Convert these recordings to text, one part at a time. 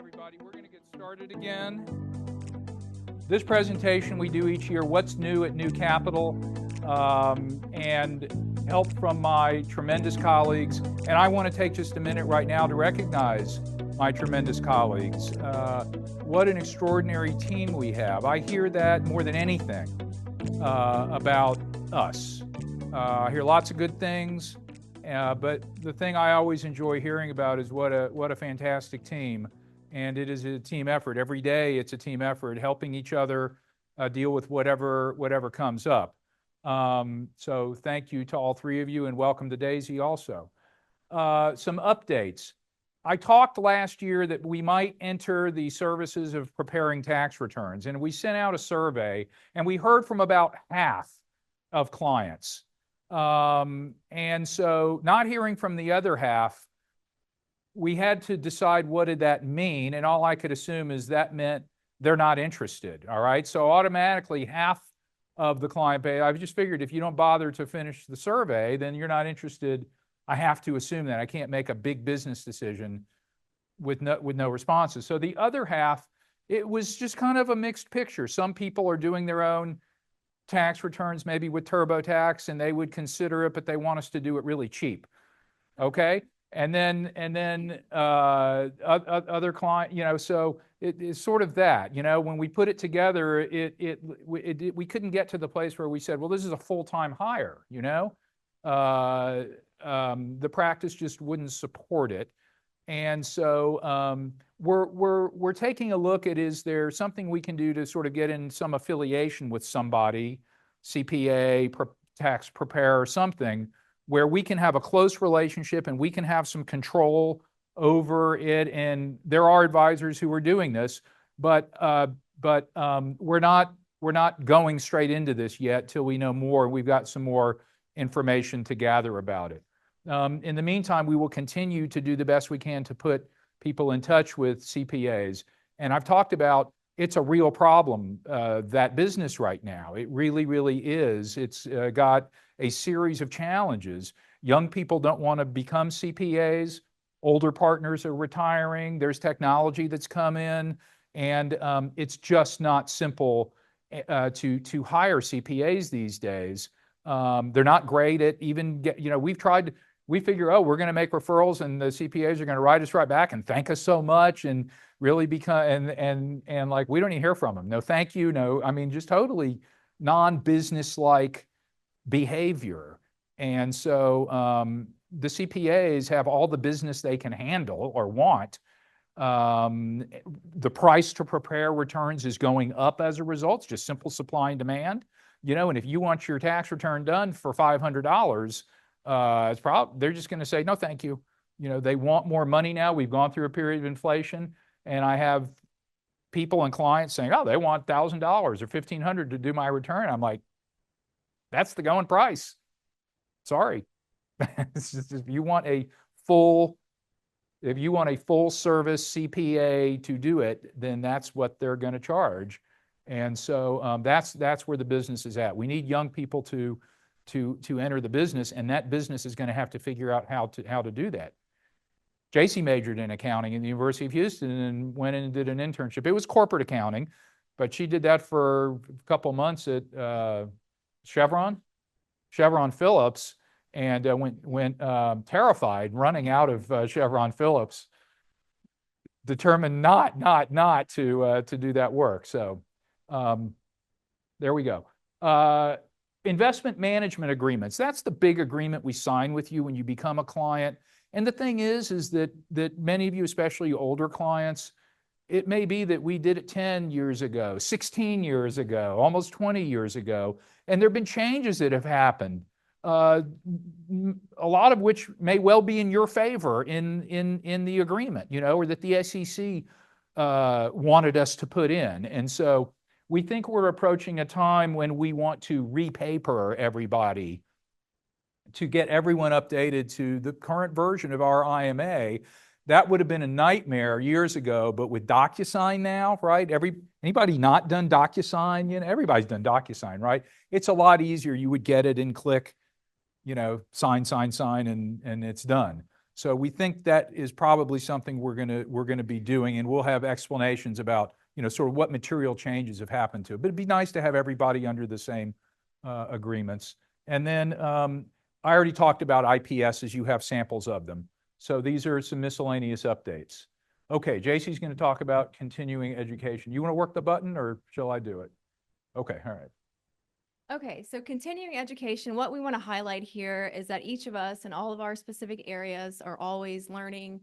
everybody. We're going to get started again. This presentation we do each year, What's New at New Capital, and help from my tremendous colleagues. And I want to take just a minute right now to recognize my tremendous colleagues. What an extraordinary team we have. I hear that more than anything about us. I hear lots of good things, but the thing I always enjoy hearing about is what a fantastic team. And it is a team effort. Every day it's a team effort, helping each other deal with whatever comes up. So thank you to all three of you, and welcome to Daisy also. Some updates. I talked last year that we might enter the services of preparing tax returns, and we sent out a survey, and we heard from about half of clients. And so not hearing from the other half, we had to decide what did that mean, and all I could assume is that meant they're not interested, all right? So automatically half of the client base, I've just figured if you don't bother to finish the survey, then you're not interested. I have to assume that. I can't make a big business decision with no responses. So the other half, it was just kind of a mixed picture. Some people are doing their own tax returns, maybe with TurboTax, and they would consider it, but they want us to do it really cheap, okay? And then other client, so it's sort of that, when we put it together, we couldn't get to the place where we said, well, this is a full-time hire, the practice just wouldn't support it. And so we're taking a look at, is there something we can do to sort of get in some affiliation with somebody, CPA, tax preparer, something, where we can have a close relationship and we can have some control over it. And there are advisors who are doing this, but we're not going straight into this yet till we know more. We've got some more information to gather about it. In the meantime, we will continue to do the best we can to put people in touch with CPAs. And I've talked about, it's a real problem, that business right now. It really, really is. It's got a series of challenges. Young people don't want to become CPAs. Older partners are retiring. There's technology that's come in, and it's just not simple to hire CPAs these days. They're not great at even we figure, we're going to make referrals and the CPAs are going to write us right back and thank us so much and really become, and like, we don't even hear from them. No, thank you. No, just totally non-business-like behavior. And so the CPAs have all the business they can handle or want. The price to prepare returns is going up as a result. It's just simple supply and demand. And if you want your tax return done for $500, they're just going to say, no, thank you. They want more money now. We've gone through a period of inflation, and I have people and clients saying, they want $1,000 or $1,500 to do my return. I'm like, that's the going price. Sorry. It's just, if you want a full service CPA to do it, then that's what they're going to charge. And so that's where the business is at. We need young people to enter the business, and that business is going to have to figure out how to do that. JC majored in accounting at the University of Houston and went in and did an internship. It was corporate accounting, but she did that for a couple months at Chevron Phillips, and went terrified, running out of Chevron Phillips, determined not to do that work. So there we go. Investment management agreements. That's the big agreement we sign with you when you become a client. And the thing is that many of you, especially older clients, it may be that we did it 10 years ago, 16 years ago, almost 20 years ago, and there have been changes that have happened, a lot of which may well be in your favor in the agreement, or that the SEC wanted us to put in. And so we think we're approaching a time when we want to repaper everybody to get everyone updated to the current version of our IMA. That would have been a nightmare years ago, but with DocuSign now, right? Anybody not done DocuSign? Everybody's done DocuSign, right? It's a lot easier. You would get it and click, sign, and it's done. So we think that is probably something we're gonna be doing, and we'll have explanations about, sort of what material changes have happened to it. But it'd be nice to have everybody under the same agreements. And then I already talked about IPSs. You have samples of them. So these are some miscellaneous updates. Okay, JC's going to talk about continuing education. You want to work the button, or shall I do it? Okay, all right. Okay, so continuing education, what we want to highlight here is that each of us in all of our specific areas are always learning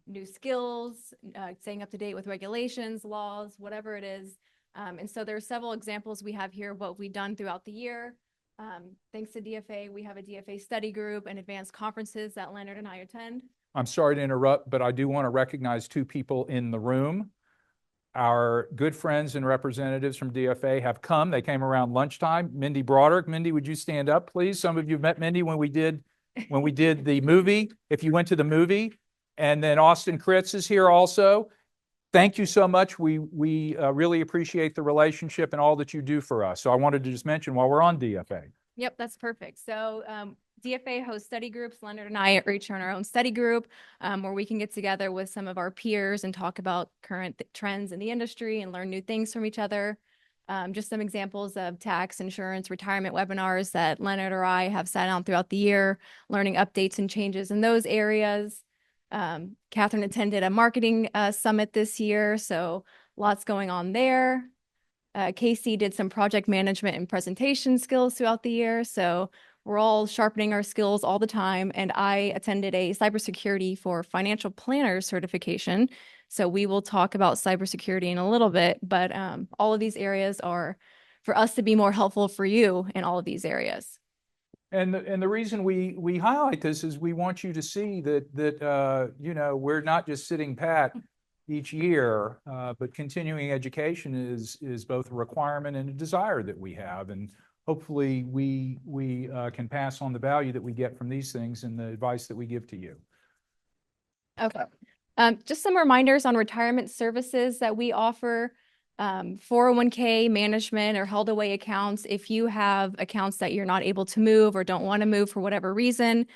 new skills, staying up to date with regulations, laws, whatever it is. And so there are several examples we have here of what we've done throughout the year. Thanks to DFA, we have a DFA study group and advanced conferences that Leonard and I attend. I'm sorry to interrupt, but I do want to recognize two people in the room. Our good friends and representatives from DFA have come. They came around lunchtime. Mindy Broderick. Mindy, would you stand up, please? Some of you met Mindy when we did the movie, if you went to the movie. And then Austin Kritz is here also. Thank you so much. We really appreciate the relationship and all that you do for us. So I wanted to just mention while we're on DFA. Yep, that's perfect. So DFA hosts study groups. Leonard and I are each on our own study group where we can get together with some of our peers and talk about current trends in the industry and learn new things from each other. Just some examples of tax, insurance, retirement webinars that Leonard or I have sat on throughout the year, learning updates and changes in those areas. Catherine attended a marketing summit this year, so lots going on there. Casey did some project management and presentation skills throughout the year, so we're all sharpening our skills all the time. And I attended a cybersecurity for financial planners certification, so we will talk about cybersecurity in a little bit, but all of these areas are for us to be more helpful for you in all of these areas. And the reason we highlight this is we want you to see that we're not just sitting pat each year, but continuing education is both a requirement and a desire that we have, and hopefully we can pass on the value that we get from these things and the advice that we give to you. Okay, just some reminders on retirement services that we offer. 401k management or held away accounts. If you have accounts that you're not able to move or don't want to move for whatever reason,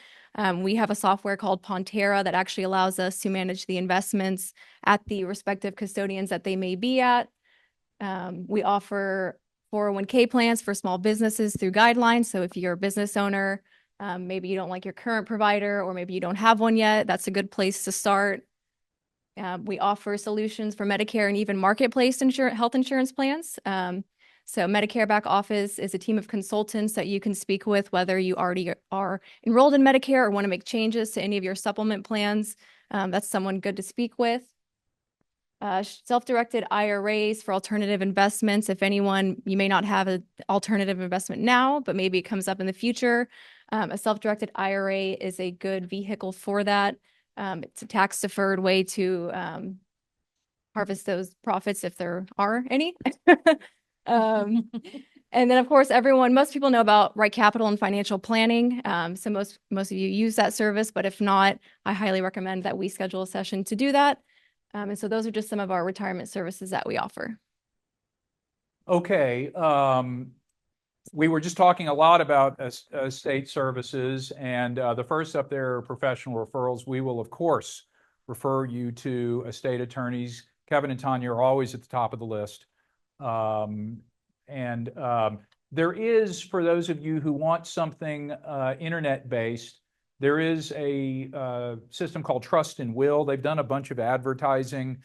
we have a software called Pontera that actually allows us to manage the investments at the respective custodians that they may be at. We offer 401k plans for small businesses through guidelines. So if you're a business owner, maybe you don't like your current provider, or maybe you don't have one yet, that's a good place to start. We offer solutions for Medicare and even marketplace health insurance plans. So Medicare back office is a team of consultants that you can speak with, whether you already are enrolled in Medicare or want to make changes to any of your supplement plans. That's someone good to speak with. Self-directed IRAs for alternative investments. If anyone, you may not have an alternative investment now, but maybe it comes up in the future. A self-directed IRA is a good vehicle for that. It's a tax-deferred way to harvest those profits if there are any. And then, of course, most people know about Right Capital and financial planning. So most of you use that service, but if not, I highly recommend that we schedule a session to do that. And so those are just some of our retirement services that we offer. Okay. We were just talking a lot about estate services, and the first up there are professional referrals. We will, of course, refer you to estate attorneys. Kevin and Tanya are always at the top of the list. There is, for those of you who want something internet-based, there is a system called Trust and Will. They've done a bunch of advertising.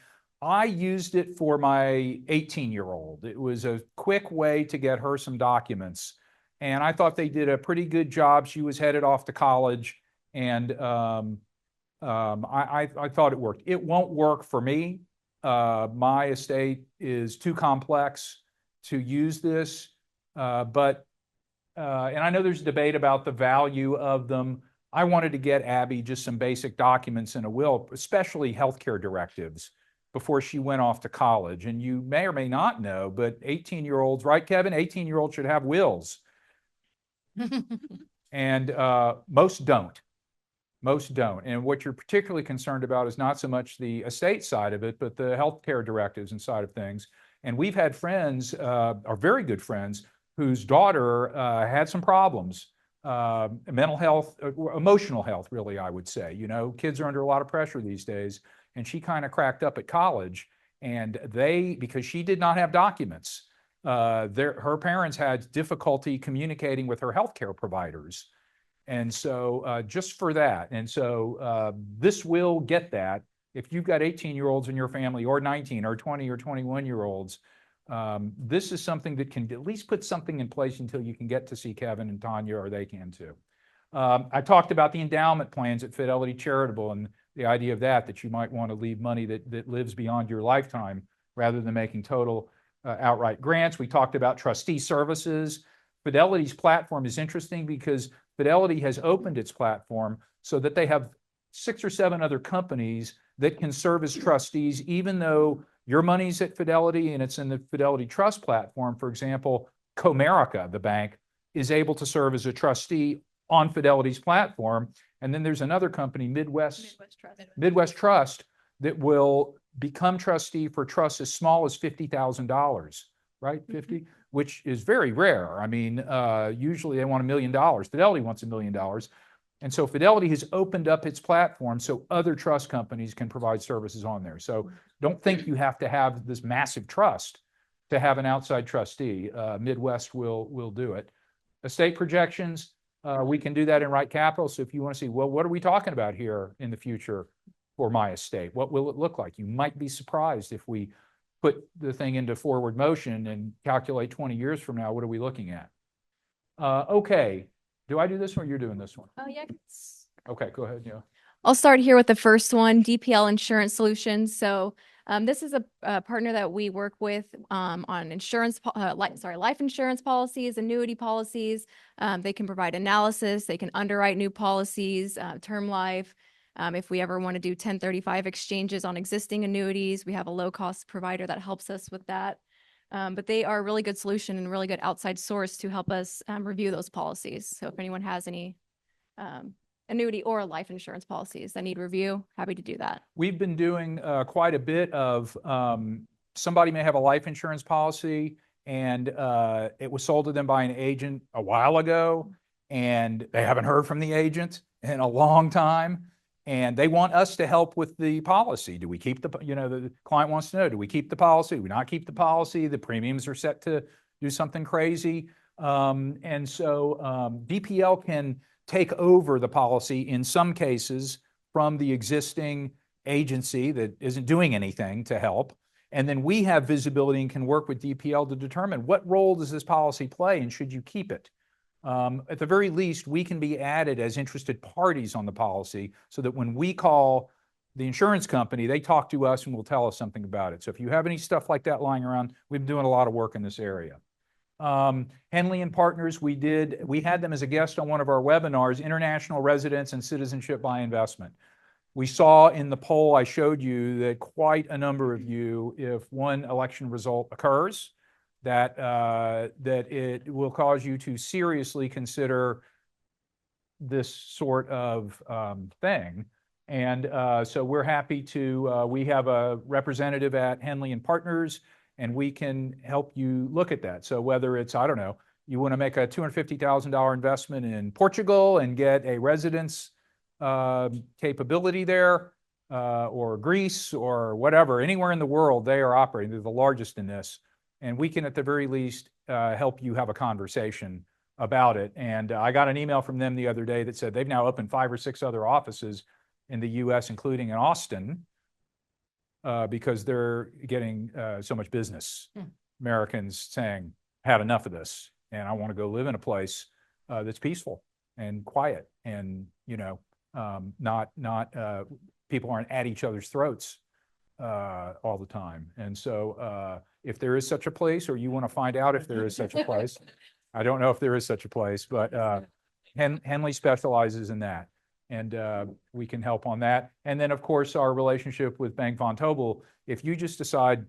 I used it for my 18-year-old. It was a quick way to get her some documents. And I thought they did a pretty good job. She was headed off to college, and I thought it worked. It won't work for me. My estate is too complex to use this. And I know there's debate about the value of them. I wanted to get Abby just some basic documents in a will, especially healthcare directives, before she went off to college. And you may or may not know, but 18-year-olds, right, Kevin? 18-year-olds should have wills. And most don't. Most don't. And what you're particularly concerned about is not so much the estate side of it, but the healthcare directives and side of things. And we've had friends, our very good friends, whose daughter had some problems mental health, emotional health, really, I would say. You know, kids are under a lot of pressure these days. And she kind of cracked up at college. And because she did not have documents, her parents had difficulty communicating with her healthcare providers. And so just for that. And so this will get that. If you've got 18-year-olds in your family, or 19 or 20 or 21-year-olds, this is something that can at least put something in place until you can get to see Kevin and Tanya, or they can too. I talked about the endowment plans at Fidelity Charitable and the idea of that you might want to leave money that lives beyond your lifetime rather than making total outright grants. We talked about trustee services. Fidelity's platform is interesting because Fidelity has opened its platform so that they have 6 or 7 other companies that can serve as trustees, even though your money's at Fidelity and it's in the Fidelity Trust platform. For example, Comerica, the bank, is able to serve as a trustee on Fidelity's platform. And then there's another company, Midwest Trust, that will become trustee for trusts as small as $50,000, right? 50, which is very rare. I mean, usually they want $1 million. Fidelity wants $1 million. And so Fidelity has opened up its platform so other trust companies can provide services on there. So don't think you have to have this massive trust to have an outside trustee. Midwest will do it. Estate projections, we can do that in Right Capital. So if you want to see, well, what are we talking about here in the future for my estate? What will it look like? You might be surprised if we put the thing into forward motion and calculate 20 years from now, what are we looking at? Okay. Do I do this one or you're doing this one? Oh, yeah. Okay, go ahead. Yeah. I'll start here with the first one, DPL Insurance Solutions. So this is a partner that we work with on life insurance policies, annuity policies. They can provide analysis. They can underwrite new policies, term life. If we ever want to do 1035 exchanges on existing annuities, we have a low-cost provider that helps us with that. But they are a really good solution and a really good outside source to help us review those policies. So if anyone has any annuity or life insurance policies that need review, happy to do that. We've been doing quite a bit of, somebody may have a life insurance policy and it was sold to them by an agent a while ago and they haven't heard from the agent in a long time. And they want us to help with the policy. Do we keep the client wants to know, do we keep the policy? Do we not keep the policy? The premiums are set to do something crazy. And so DPL can take over the policy in some cases from the existing agency that isn't doing anything to help. And then we have visibility and can work with DPL to determine what role does this policy play and should you keep it? At the very least, we can be added as interested parties on the policy so that when we call the insurance company, they talk to us and will tell us something about it. So if you have any stuff like that lying around, we've been doing a lot of work in this area. Henley and Partners, we had them as a guest on one of our webinars, International Residence and Citizenship by Investment. We saw in the poll I showed you that quite a number of you, if one election result occurs, that it will cause you to seriously consider this sort of thing. And so we're happy to, we have a representative at Henley and Partners, and we can help you look at that. So whether it's, I don't know, you want to make a $250,000 investment in Portugal and get a residence capability there, or Greece or whatever, anywhere in the world they are operating. They're the largest in this. And we can, at the very least, help you have a conversation about it. And I got an email from them the other day that said they've now opened 5 or 6 other offices in the US, including in Austin, because they're getting so much business. Americans saying, had enough of this, and I want to go live in a place that's peaceful and quiet, and not people aren't at each other's throats all the time. And so if there is such a place, or you want to find out if there is such a place, I don't know if there is such a place, but Henley specializes in that, and we can help on that. And then, of course, our relationship with Bank Von Tobel. If you just decide,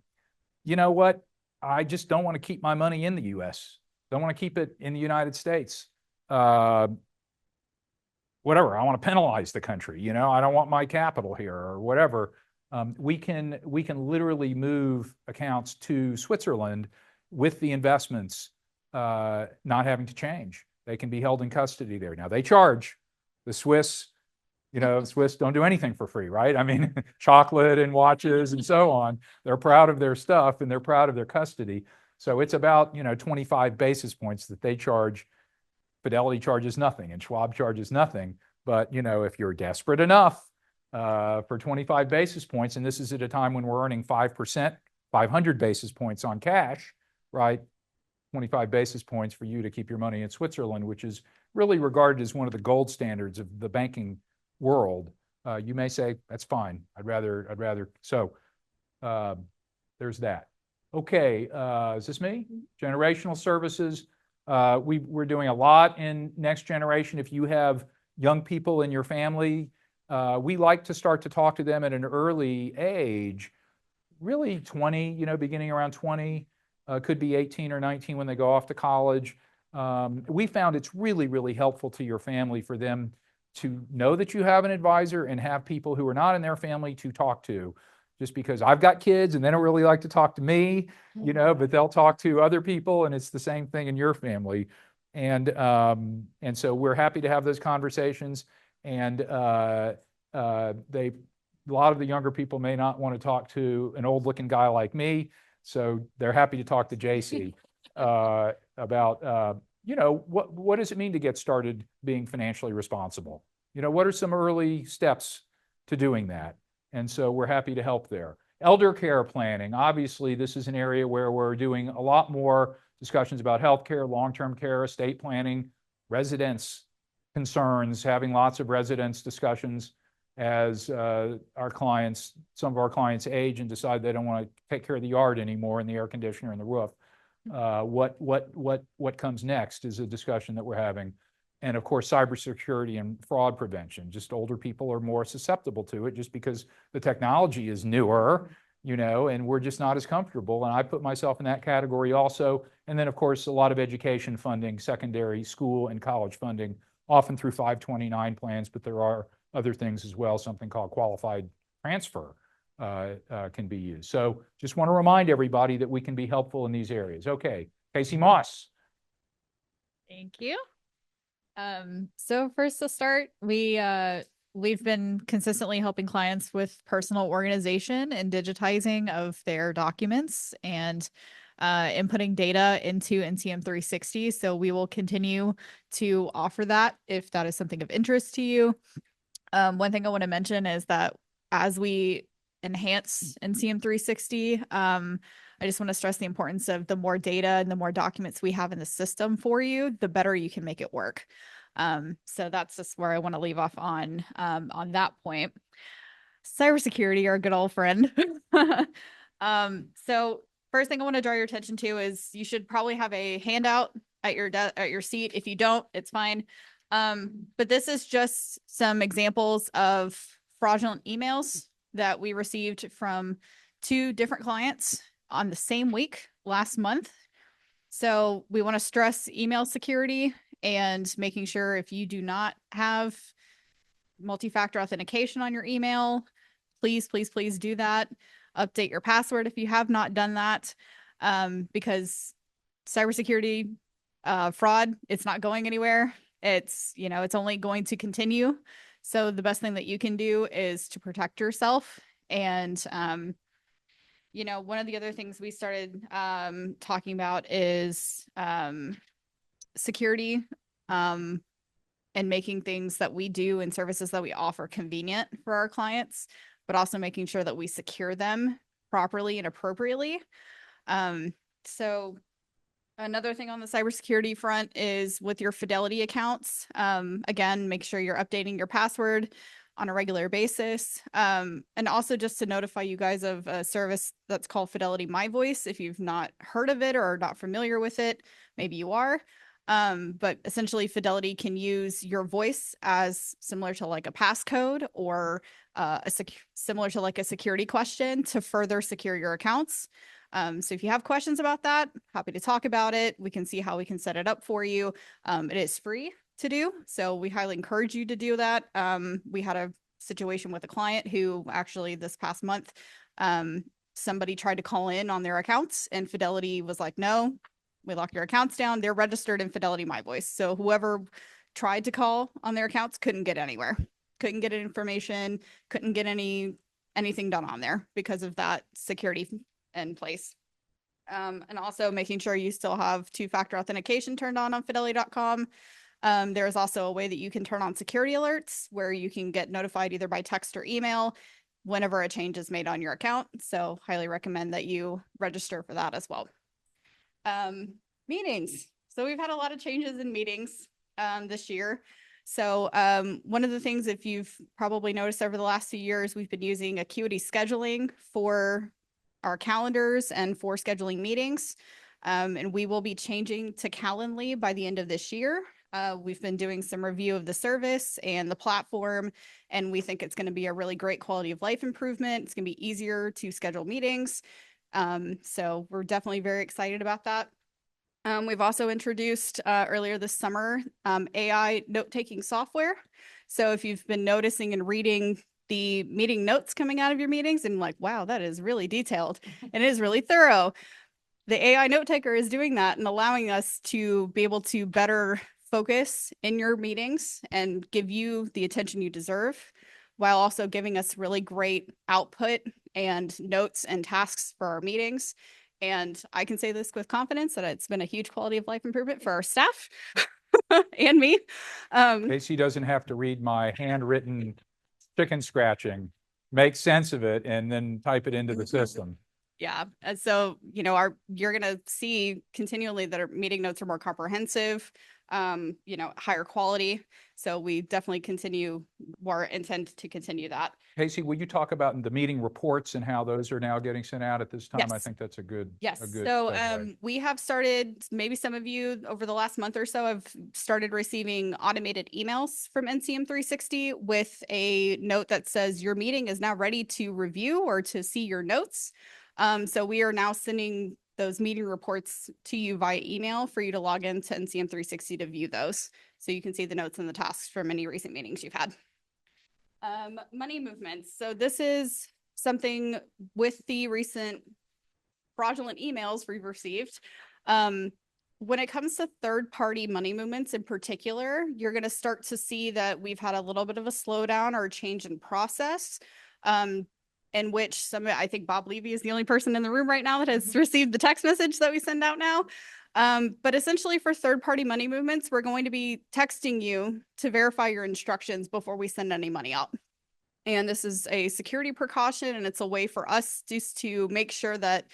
you know what, I just don't want to keep my money in the U.S., don't want to keep it in the United States, whatever, I want to penalize the country, I don't want my capital here or whatever. We can literally move accounts to Switzerland with the investments not having to change. They can be held in custody there. Now they charge. The Swiss, Swiss don't do anything for free, right? I mean, chocolate and watches and so on. They're proud of their stuff and they're proud of their custody. So it's about, 25 basis points that they charge. Fidelity charges nothing and Schwab charges nothing. But, if you're desperate enough for 25 basis points, and this is at a time when we're earning 5%, 500 basis points on cash, right? 25 basis points for you to keep your money in Switzerland, which is really regarded as one of the gold standards of the banking world. You may say, that's fine. I'd rather. So there's that. Okay, is this me? Generational services. We're doing a lot in next generation. If you have young people in your family, we like to start to talk to them at an early age, really 20, beginning around 20, could be 18 or 19 when they go off to college. We found it's really, really helpful to your family for them to know that you have an advisor and have people who are not in their family to talk to. Just because I've got kids and they don't really like to talk to me, but they'll talk to other people, and it's the same thing in your family. And so we're happy to have those conversations. And a lot of the younger people may not want to talk to an old-looking guy like me, so they're happy to talk to JC about what does it mean to get started being financially responsible? What are some early steps to doing that? And so we're happy to help there. Elder care planning. Obviously, this is an area where we're doing a lot more discussions about healthcare, long-term care, estate planning, residence concerns, having lots of residence discussions as some of our clients age and decide they don't want to take care of the yard anymore and the air conditioner and the roof. What comes next is a discussion that we're having. And of course, cybersecurity and fraud prevention. Just older people are more susceptible to it just because the technology is newer, and we're just not as comfortable. And I put myself in that category also. And then, of course, a lot of education funding, secondary school and college funding, often through 529 plans, but there are other things as well, something called qualified transfer can be used. So just want to remind everybody that we can be helpful in these areas. Okay, Casey Moss. Thank you. So first to start, we've been consistently helping clients with personal organization and digitizing of their documents and inputting data into NCM 360. So we will continue to offer that if that is something of interest to you. One thing I want to mention is that as we enhance NCM 360, I just want to stress the importance of the more data and the more documents we have in the system for you, the better you can make it work. So that's just where I want to leave off on that point. Cybersecurity, our good old friend. So first thing I want to draw your attention to is you should probably have a handout at your seat. If you don't, it's fine. But this is just some examples of fraudulent emails that we received from 2 different clients on the same week last month. So we want to stress email security and making sure if you do not have multi-factor authentication on your email, please, please, please do that. Update your password if you have not done that, because cybersecurity fraud, it's not going anywhere. It's only going to continue. So the best thing that you can do is to protect yourself. And one of the other things we started talking about is security and making things that we do and services that we offer convenient for our clients, but also making sure that we secure them properly and appropriately. So another thing on the cybersecurity front is with your Fidelity accounts. Again, make sure you're updating your password on a regular basis. And also just to notify you guys of a service that's called Fidelity My Voice. If you've not heard of it or are not familiar with it, maybe you are. But essentially Fidelity can use your voice as similar to like a passcode or similar to like a security question to further secure your accounts. So if you have questions about that, happy to talk about it. We can see how we can set it up for you. It is free to do, so we highly encourage you to do that. We had a situation with a client who actually this past month, somebody tried to call in on their accounts and Fidelity was like, no, we lock your accounts down. They're registered in Fidelity My Voice. So whoever tried to call on their accounts couldn't get anywhere, couldn't get information, couldn't get anything done on there because of that security in place. And also making sure you still have two-factor authentication turned on fidelity.com. There is also a way that you can turn on security alerts where you can get notified either by text or email whenever a change is made on your account. So highly recommend that you register for that as well. Meetings. So we've had a lot of changes in meetings this year. So one of the things, if you've probably noticed over the last few years, we've been using Acuity scheduling for our calendars and for scheduling meetings. And we will be changing to Calendly by the end of this year. We've been doing some review of the service and the platform, and we think it's going to be a really great quality of life improvement. It's going to be easier to schedule meetings. So we're definitely very excited about that. We've also introduced earlier this summer AI note-taking software. So if you've been noticing and reading the meeting notes coming out of your meetings and like, wow, that is really detailed and it is really thorough. The AI note taker is doing that and allowing us to be able to better focus in your meetings and give you the attention you deserve, while also giving us really great output and notes and tasks for our meetings. And I can say this with confidence that it's been a huge quality of life improvement for our staff and me. Casey doesn't have to read my handwritten chicken scratching, make sense of it, and then type it into the system. Yeah. And so, you're going to see continually that our meeting notes are more comprehensive, higher quality. So we definitely intend to continue that. Casey, will you talk about the meeting reports and how those are now getting sent out at this time? Yes. I think that's a good So segue. we have started, maybe some of you over the last month or so have started receiving automated emails from NCM 360 with a note that says your meeting is now ready to review or to see your notes. So we are now sending those meeting reports to you via email for you to log into NCM 360 to view those. So you can see the notes and the tasks from any recent meetings you've had. Money movements. So this is something with the recent fraudulent emails we've received. When it comes to third-party money movements in particular, you're going to start to see that we've had a little bit of a slowdown or a change in process. In which I think Bob Levy is the only person in the room right now that has received the text message that we send out now. But essentially for third-party money movements, we're going to be texting you to verify your instructions before we send any money out. And this is a security precaution, and it's a way for us just to make sure that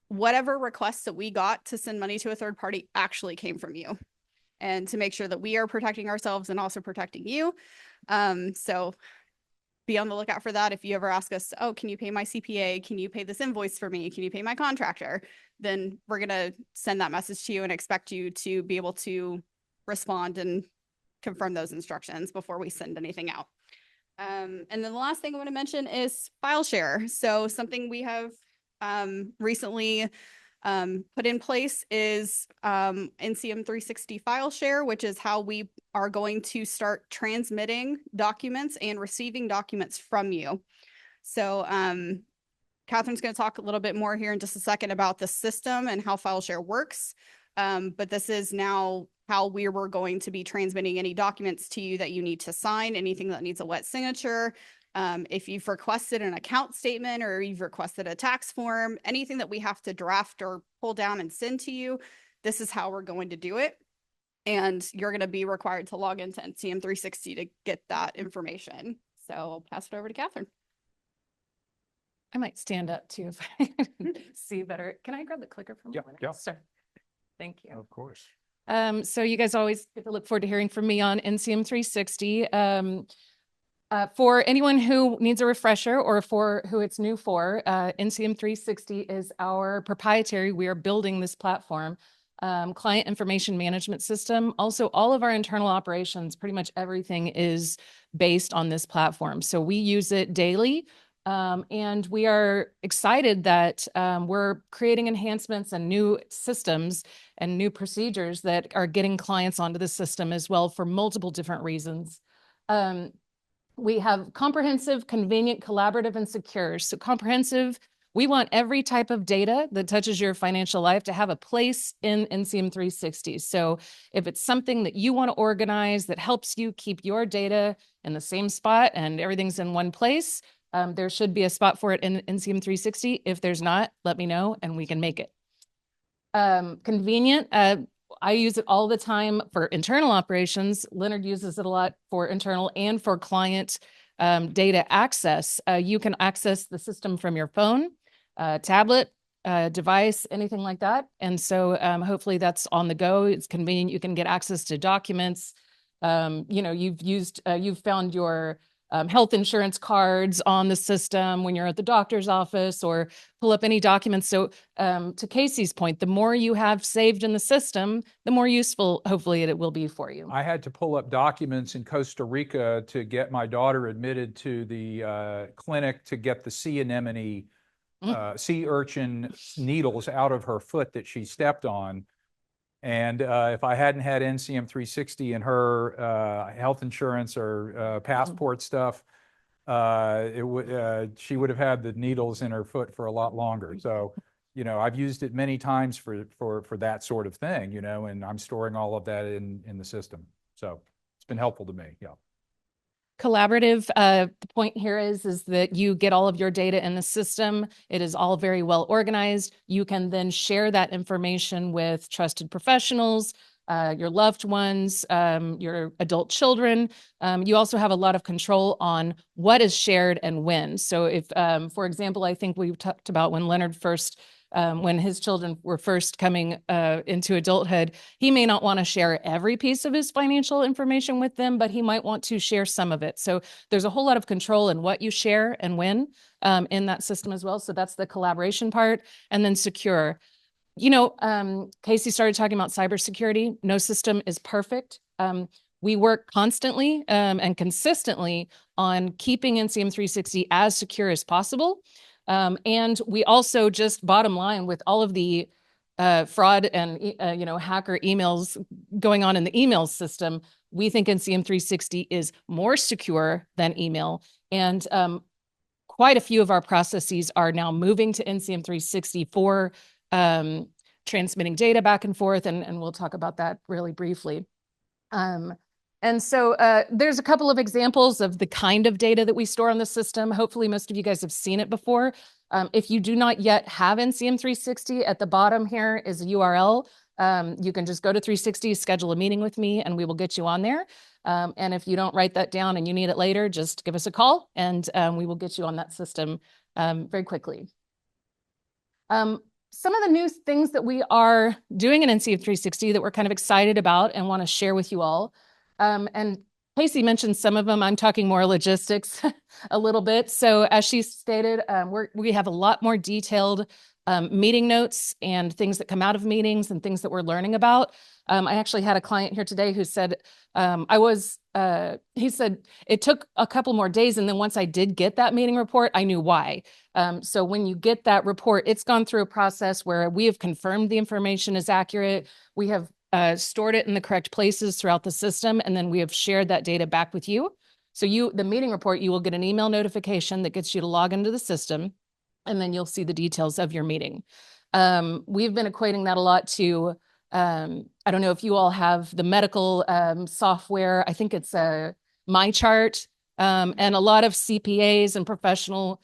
whatever requests that we got to send money to a third party actually came from you, and to make sure that we are protecting ourselves and also protecting you. So be on the lookout for that. If you ever ask us, oh, can you pay my CPA? Can you pay this invoice for me? Can you pay my contractor? Then we're going to send that message to you and expect you to be able to respond and confirm those instructions before we send anything out. And then the last thing I want to mention is file share. So something we have recently put in place is NCM 360 file share, which is how we are going to start transmitting documents and receiving documents from you. So Catherine's going to talk a little bit more here in just a second about the system and how file share works. But this is now how we were going to be transmitting any documents to you that you need to sign, anything that needs a wet signature. If you've requested an account statement or you've requested a tax form, anything that we have to draft or pull down and send to you, this is how we're going to do it. And you're going to be required to log into NCM 360 to get that information. So I'll pass it over to Catherine. I might stand up too if I see better. Can I grab the clicker from you? Yeah. Sure. Thank you. Of course. So you guys always get to look forward to hearing from me on NCM 360. For anyone who needs a refresher or for who it's new for, NCM 360 is our proprietary, we are building this platform, client information management system. Also, all of our internal operations, pretty much everything is based on this platform. So we use it daily. And we are excited that we're creating enhancements and new systems and new procedures that are getting clients onto the system as well for multiple different reasons. We have comprehensive, convenient, collaborative, and secure. So comprehensive, we want every type of data that touches your financial life to have a place in NCM 360. So if it's something that you want to organize that helps you keep your data in the same spot and everything's in one place, there should be a spot for it in NCM 360. If there's not, let me know and we can make it. Convenient. I use it all the time for internal operations. Leonard uses it a lot for internal and for client data access. You can access the system from your phone, tablet, device, anything like that. And so hopefully that's on the go. It's convenient. You can get access to documents. You've found your health insurance cards on the system when you're at the doctor's office, or pull up any documents. So to Casey's point, the more you have saved in the system, the more useful, hopefully, it will be for you. I had to pull up documents in Costa Rica to get my daughter admitted to the clinic to get the sea anemone, sea urchin needles out of her foot that she stepped on. And if I hadn't had NCM 360 and her health insurance or passport stuff, she would have had the needles in her foot for a lot longer. So, I've used it many times for that sort of thing, and I'm storing all of that in the system. So it's been helpful to me. Yeah. Collaborative. The point here is that you get all of your data in the system. It is all very well organized. You can then share that information with trusted professionals, your loved ones, your adult children. You also have a lot of control on what is shared and when. So if, for example, I think we talked about when Leonard first when his children were first coming into adulthood, he may not want to share every piece of his financial information with them, but he might want to share some of it. So there's a whole lot of control in what you share and when in that system as well. So that's the collaboration part. And then secure. Casey started talking about cybersecurity. No system is perfect. We work constantly and consistently on keeping NCM 360 as secure as possible. And we also, just bottom line, with all of the fraud and hacker emails going on in the email system, we think NCM 360 is more secure than email. And quite a few of our processes are now moving to NCM 360 for transmitting data back and forth, and we'll talk about that really briefly. And so there's a couple of examples of the kind of data that we store on the system. Hopefully most of you guys have seen it before. If you do not yet have NCM 360, at the bottom here is a URL. You can just go to 360, schedule a meeting with me, and we will get you on there. And if you don't write that down and you need it later, just give us a call and we will get you on that system very quickly. Some of the new things that we are doing in NCM 360 that we're kind of excited about and want to share with you all. And Casey mentioned some of them. I'm talking more logistics a little bit. So as she stated, we have a lot more detailed meeting notes and things that come out of meetings and things that we're learning about. I actually had a client here today who said, he said, it took a couple more days. And then once I did get that meeting report, I knew why. So when you get that report, it's gone through a process where we have confirmed the information is accurate. We have stored it in the correct places throughout the system, and then we have shared that data back with you. So the meeting report, you will get an email notification that gets you to log into the system, and then you'll see the details of your meeting. We've been equating that a lot to, I don't know if you all have the medical software. I think it's MyChart, and a lot of CPAs and professional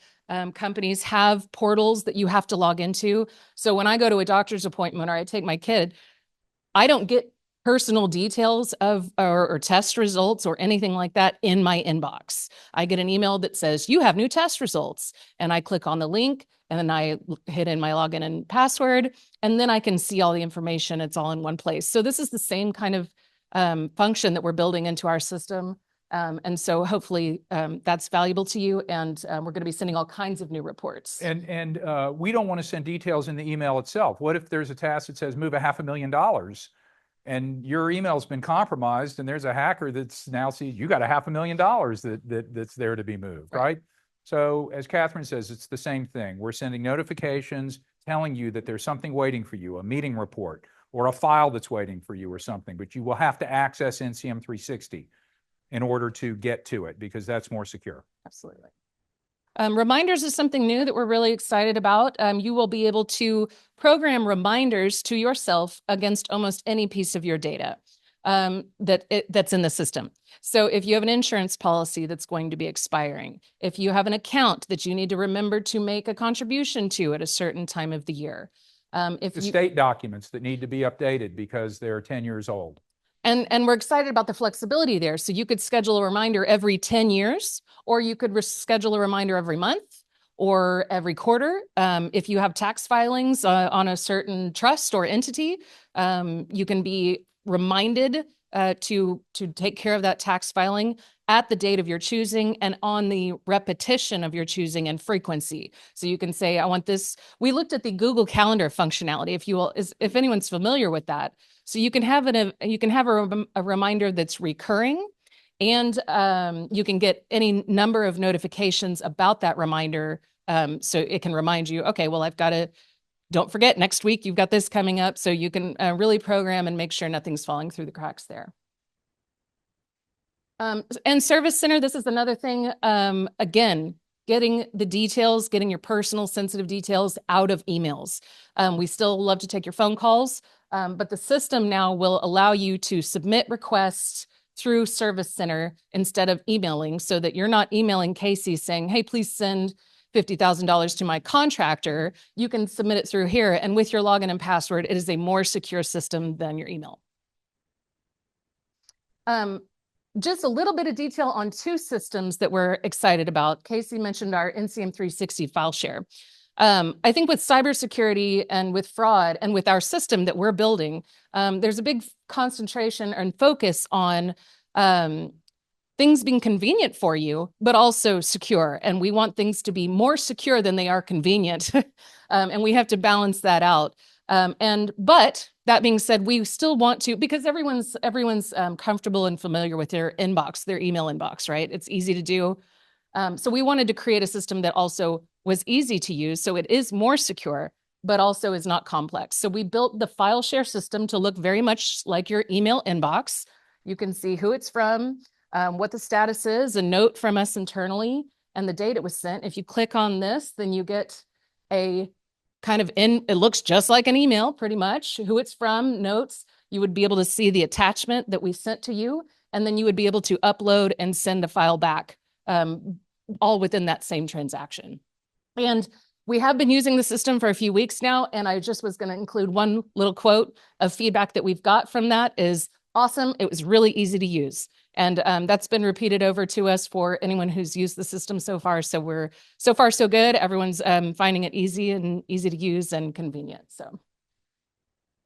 companies have portals that you have to log into. So when I go to a doctor's appointment or I take my kid, I don't get personal details of or test results or anything like that in my inbox. I get an email that says, you have new test results. And I click on the link and then I hit in my login and password, and then I can see all the information. It's all in one place. So this is the same kind of function that we're building into our system. And so hopefully that's valuable to you. And we're going to be sending all kinds of new reports. And we don't want to send details in the email itself. What if there's a task that says move $500,000 and your email's been compromised and there's a hacker that's now sees you got $500,000 that's there to be moved, right? So as Catherine says, it's the same thing. We're sending notifications telling you that there's something waiting for you, a meeting report or a file that's waiting for you or something, but you will have to access NCM 360 in order to get to it because that's more secure. Absolutely. Reminders is something new that we're really excited about. You will be able to program reminders to yourself against almost any piece of your data that's in the system. So if you have an insurance policy that's going to be expiring, if you have an account that you need to remember to make a contribution to at a certain time of the year, The state documents that need to be updated because they're 10 years old. And we're excited about the flexibility there. So you could schedule a reminder every 10 years, or you could schedule a reminder every month or every quarter. If you have tax filings on a certain trust or entity, you can be reminded to take care of that tax filing at the date of your choosing and on the repetition of your choosing and frequency. So you can say, I want this. We looked at the Google Calendar functionality, if you will, if anyone's familiar with that. So you can have a reminder that's recurring, and you can get any number of notifications about that reminder. So it can remind you, okay, well, don't forget next week, you've got this coming up. So you can really program and make sure nothing's falling through the cracks there. And Service Center, this is another thing, again, getting the details, getting your personal sensitive details out of emails. We still love to take your phone calls, but the system now will allow you to submit requests through Service Center instead of emailing, so that you're not emailing Casey saying, hey, please send $50,000 to my contractor. You can submit it through here. And with your login and password, it is a more secure system than your email. Just a little bit of detail on two systems that we're excited about. Casey mentioned our NCM 360 file share. I think with cybersecurity and with fraud and with our system that we're building, there's a big concentration and focus on things being convenient for you, but also secure. And we want things to be more secure than they are convenient. And we have to balance that out. But that being said, we still want to, because everyone's comfortable and familiar with their inbox, their email inbox, right? It's easy to do. So we wanted to create a system that also was easy to use, so it is more secure, but also is not complex. So we built the file share system to look very much like your email inbox. You can see who it's from, what the status is, a note from us internally, and the date it was sent. If you click on this, then you get a it looks just like an email, pretty much, who it's from, notes. You would be able to see the attachment that we sent to you, and then you would be able to upload and send a file back, all within that same transaction. And we have been using the system for a few weeks now, and I just was going to include one little quote of feedback that we've got from that is, awesome, it was really easy to use. And that's been repeated over to us for anyone who's used the system so far. So we're so far so good. Everyone's finding it easy to use and convenient. So,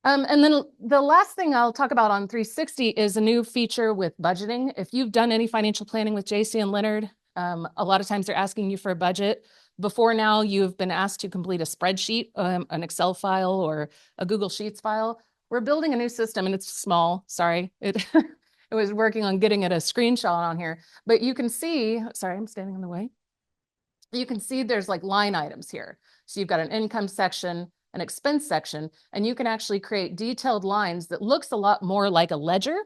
and then the last thing I'll talk about on 360 is a new feature with budgeting. If you've done any financial planning with JC and Leonard, a lot of times they're asking you for a budget. Before now, you've been asked to complete a spreadsheet, an Excel file or a Google Sheets file. We're building a new system, and it's small. Sorry, it was working on getting it a screenshot on here, but you can see, sorry, I'm standing in the way. You can see there's like line items here. So you've got an income section, an expense section, and you can actually create detailed lines that looks a lot more like a ledger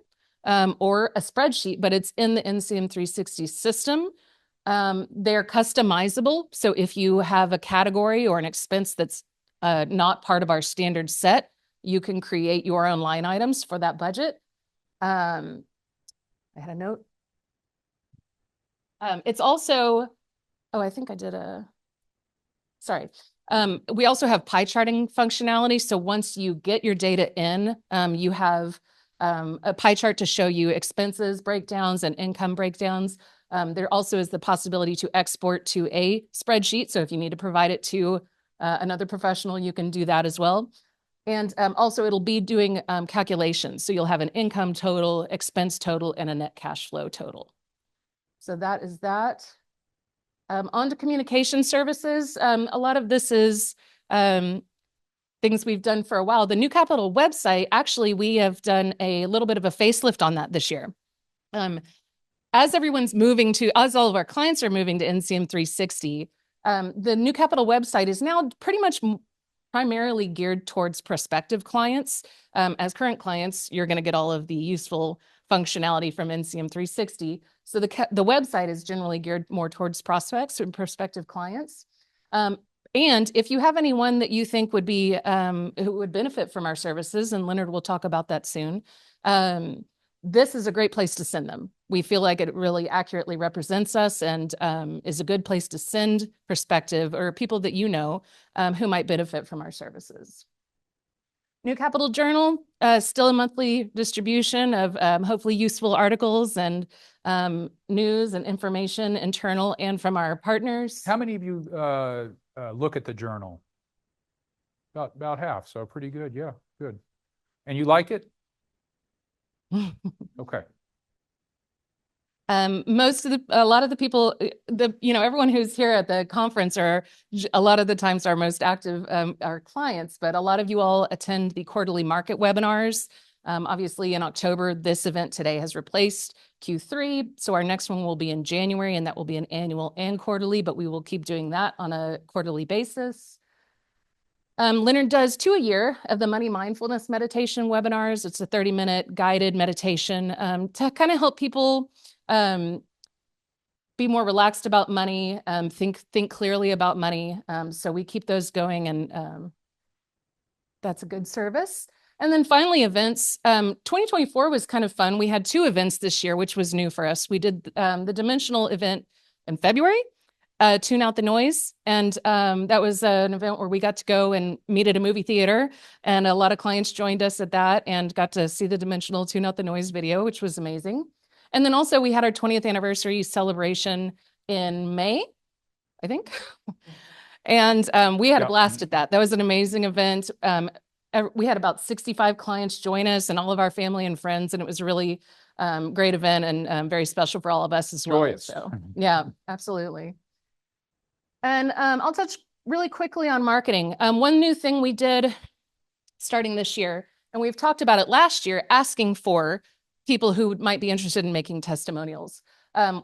or a spreadsheet, but it's in the NCM 360 system. They're customizable. So if you have a category or an expense that's not part of our standard set, you can create your own line items for that budget. I had a note. It's also, I think I did sorry. We also have pie charting functionality. So once you get your data in, you have a pie chart to show you expenses breakdowns and income breakdowns. There also is the possibility to export to a spreadsheet. So if you need to provide it to another professional, you can do that as well. And also it'll be doing calculations. So you'll have an income total, expense total, and a net cash flow total. So that is that. On to communication services. A lot of this is things we've done for a while. The New Capital website, actually, we have done a little bit of a facelift on that this year. As all of our clients are moving to NCM 360, the New Capital website is now pretty much primarily geared towards prospective clients. As current clients, you're going to get all of the useful functionality from NCM 360. So the website is generally geared more towards prospects and prospective clients. And if you have anyone that you think would be who would benefit from our services, and Leonard will talk about that soon, this is a great place to send them. We feel like it really accurately represents us and is a good place to send prospective or people that you know who might benefit from our services. New Capital Journal, still a monthly distribution of hopefully useful articles and news and information, internal and from our partners. How many of you look at the journal? About half, so pretty good. Yeah, good. And you like it? Okay. A lot of the people, everyone who's here at the conference are a lot of the times our most active, our clients, but a lot of you all attend the quarterly market webinars. Obviously in October, this event today has replaced Q3. So our next one will be in January, and that will be an annual and quarterly, but we will keep doing that on a quarterly basis. Leonard does 2 a year of the money mindfulness meditation webinars. It's a 30-minute guided meditation to kind of help people be more relaxed about money, think clearly about money. So we keep those going, and that's a good service. And then finally, events. 2024 was kind of fun. We had 2 events this year, which was new for us. We did the Dimensional event in February, Tune Out the Noise. And that was an event where we got to go and meet at a movie theater. And a lot of clients joined us at that and got to see the Dimensional Tune Out the Noise video, which was amazing. And then also we had our 20th anniversary celebration in May, I think. And we had a blast at that. That was an amazing event. We had about 65 clients join us and all of our family and friends. And it was a really great event and very special for all of us as well. Joyous. So yeah, absolutely. And I'll touch really quickly on marketing. One new thing we did starting this year, and we've talked about it last year, asking for people who might be interested in making testimonials.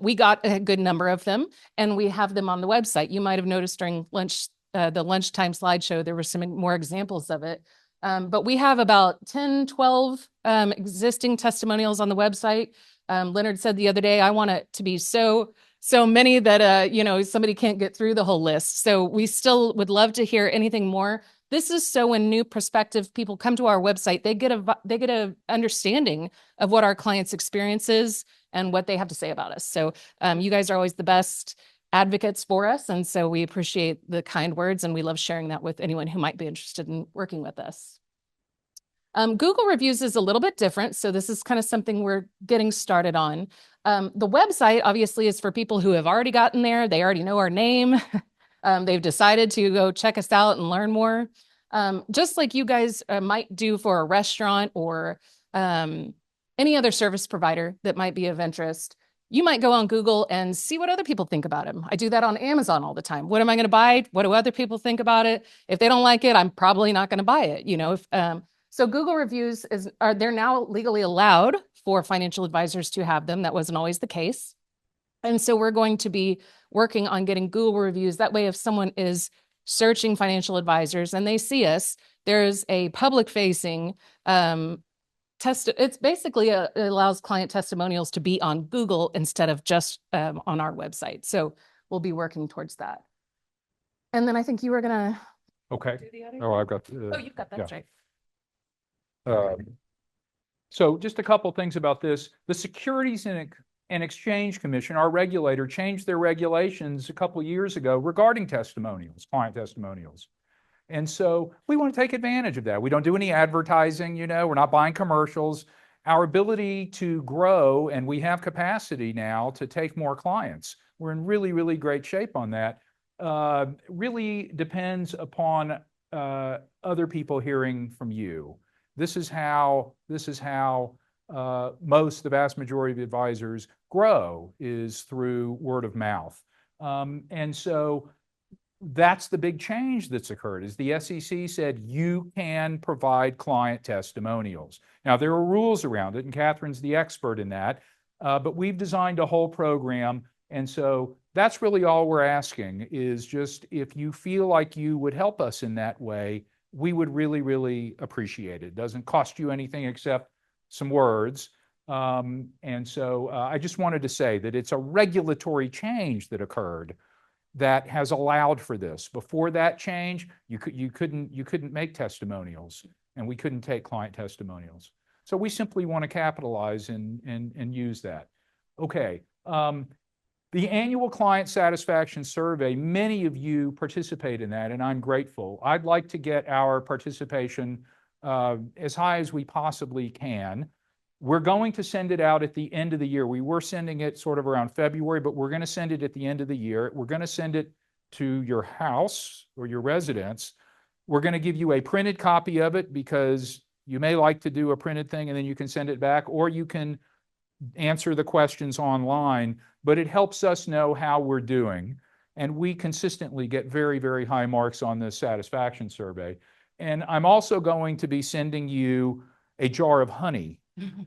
We got a good number of them, and we have them on the website. You might have noticed during the lunchtime slideshow, there were some more examples of it. But we have about 10, 12 existing testimonials on the website. Leonard said the other day, I want it to be so many that, somebody can't get through the whole list. So we still would love to hear anything more. This is so when new prospective people come to our website, they get a understanding of what our clients' experience is and what they have to say about us. So you guys are always the best advocates for us. And so we appreciate the kind words, and we love sharing that with anyone who might be interested in working with us. Google reviews is a little bit different. So this is kind of something we're getting started on. The website obviously is for people who have already gotten there. They already know our name. They've decided to go check us out and learn more. Just like you guys might do for a restaurant or any other service provider that might be of interest. You might go on Google and see what other people think about him. I do that on Amazon all the time. What am I going to buy? What do other people think about it? If they don't like it, I'm probably not going to buy it. So Google reviews they're now legally allowed for financial advisors to have them. That wasn't always the case. And so we're going to be working on getting Google reviews. That way, if someone is searching financial advisors and they see us, there's a public facing it's basically it allows client testimonials to be on Google instead of just on our website. So we'll be working towards that. And then I think you were going to do the other. Oh, I've got. You've got that. That's right. So just a couple things about this. The Securities and Exchange Commission, our regulator, changed their regulations a couple of years ago regarding testimonials, client testimonials. And so we want to take advantage of that. We don't do any advertising, we're not buying commercials. Our ability to grow, and we have capacity now to take more clients. We're in really, really great shape on that. Really depends upon other people hearing from you. This is how the vast majority of advisors grow, is through word of mouth. And so that's the big change that's occurred, is the SEC said you can provide client testimonials. Now, there are rules around it, and Catherine's the expert in that, but we've designed a whole program. And so that's really all we're asking, is just if you feel like you would help us in that way, we would really, really appreciate it. It doesn't cost you anything except some words. And so I just wanted to say that it's a regulatory change that occurred that has allowed for this. Before that change, you couldn't make testimonials, and we couldn't take client testimonials. So we simply want to capitalize and use that. Okay. The annual client satisfaction survey, many of you participate in that, and I'm grateful. I'd like to get our participation as high as we possibly can. We're going to send it out at the end of the year. We were sending it sort of around February, but we're going to send it at the end of the year. We're going to send it to your house or your residence. We're going to give you a printed copy of it because you may like to do a printed thing and then you can send it back, or you can answer the questions online, but it helps us know how we're doing. And we consistently get very, very high marks on this satisfaction survey. And I'm also going to be sending you a jar of honey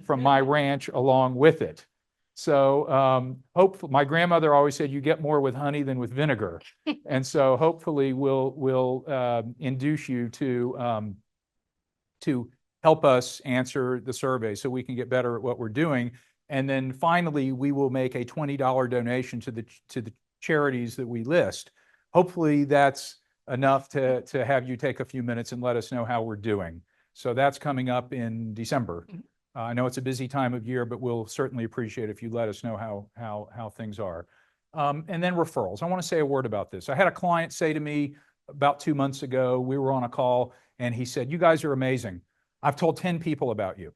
from my ranch along with it. So hopefully, my grandmother always said you get more with honey than with vinegar. And so hopefully we'll induce you to help us answer the survey so we can get better at what we're doing. And then finally, we will make a $20 donation to the charities that we list. Hopefully that's enough to have you take a few minutes and let us know how we're doing. So that's coming up in December. I know it's a busy time of year, but we'll certainly appreciate if you let us know how things are. And then referrals. I want to say a word about this. I had a client say to me about 2 months ago, we were on a call, and he said, "You guys are amazing. I've told 10 people about you."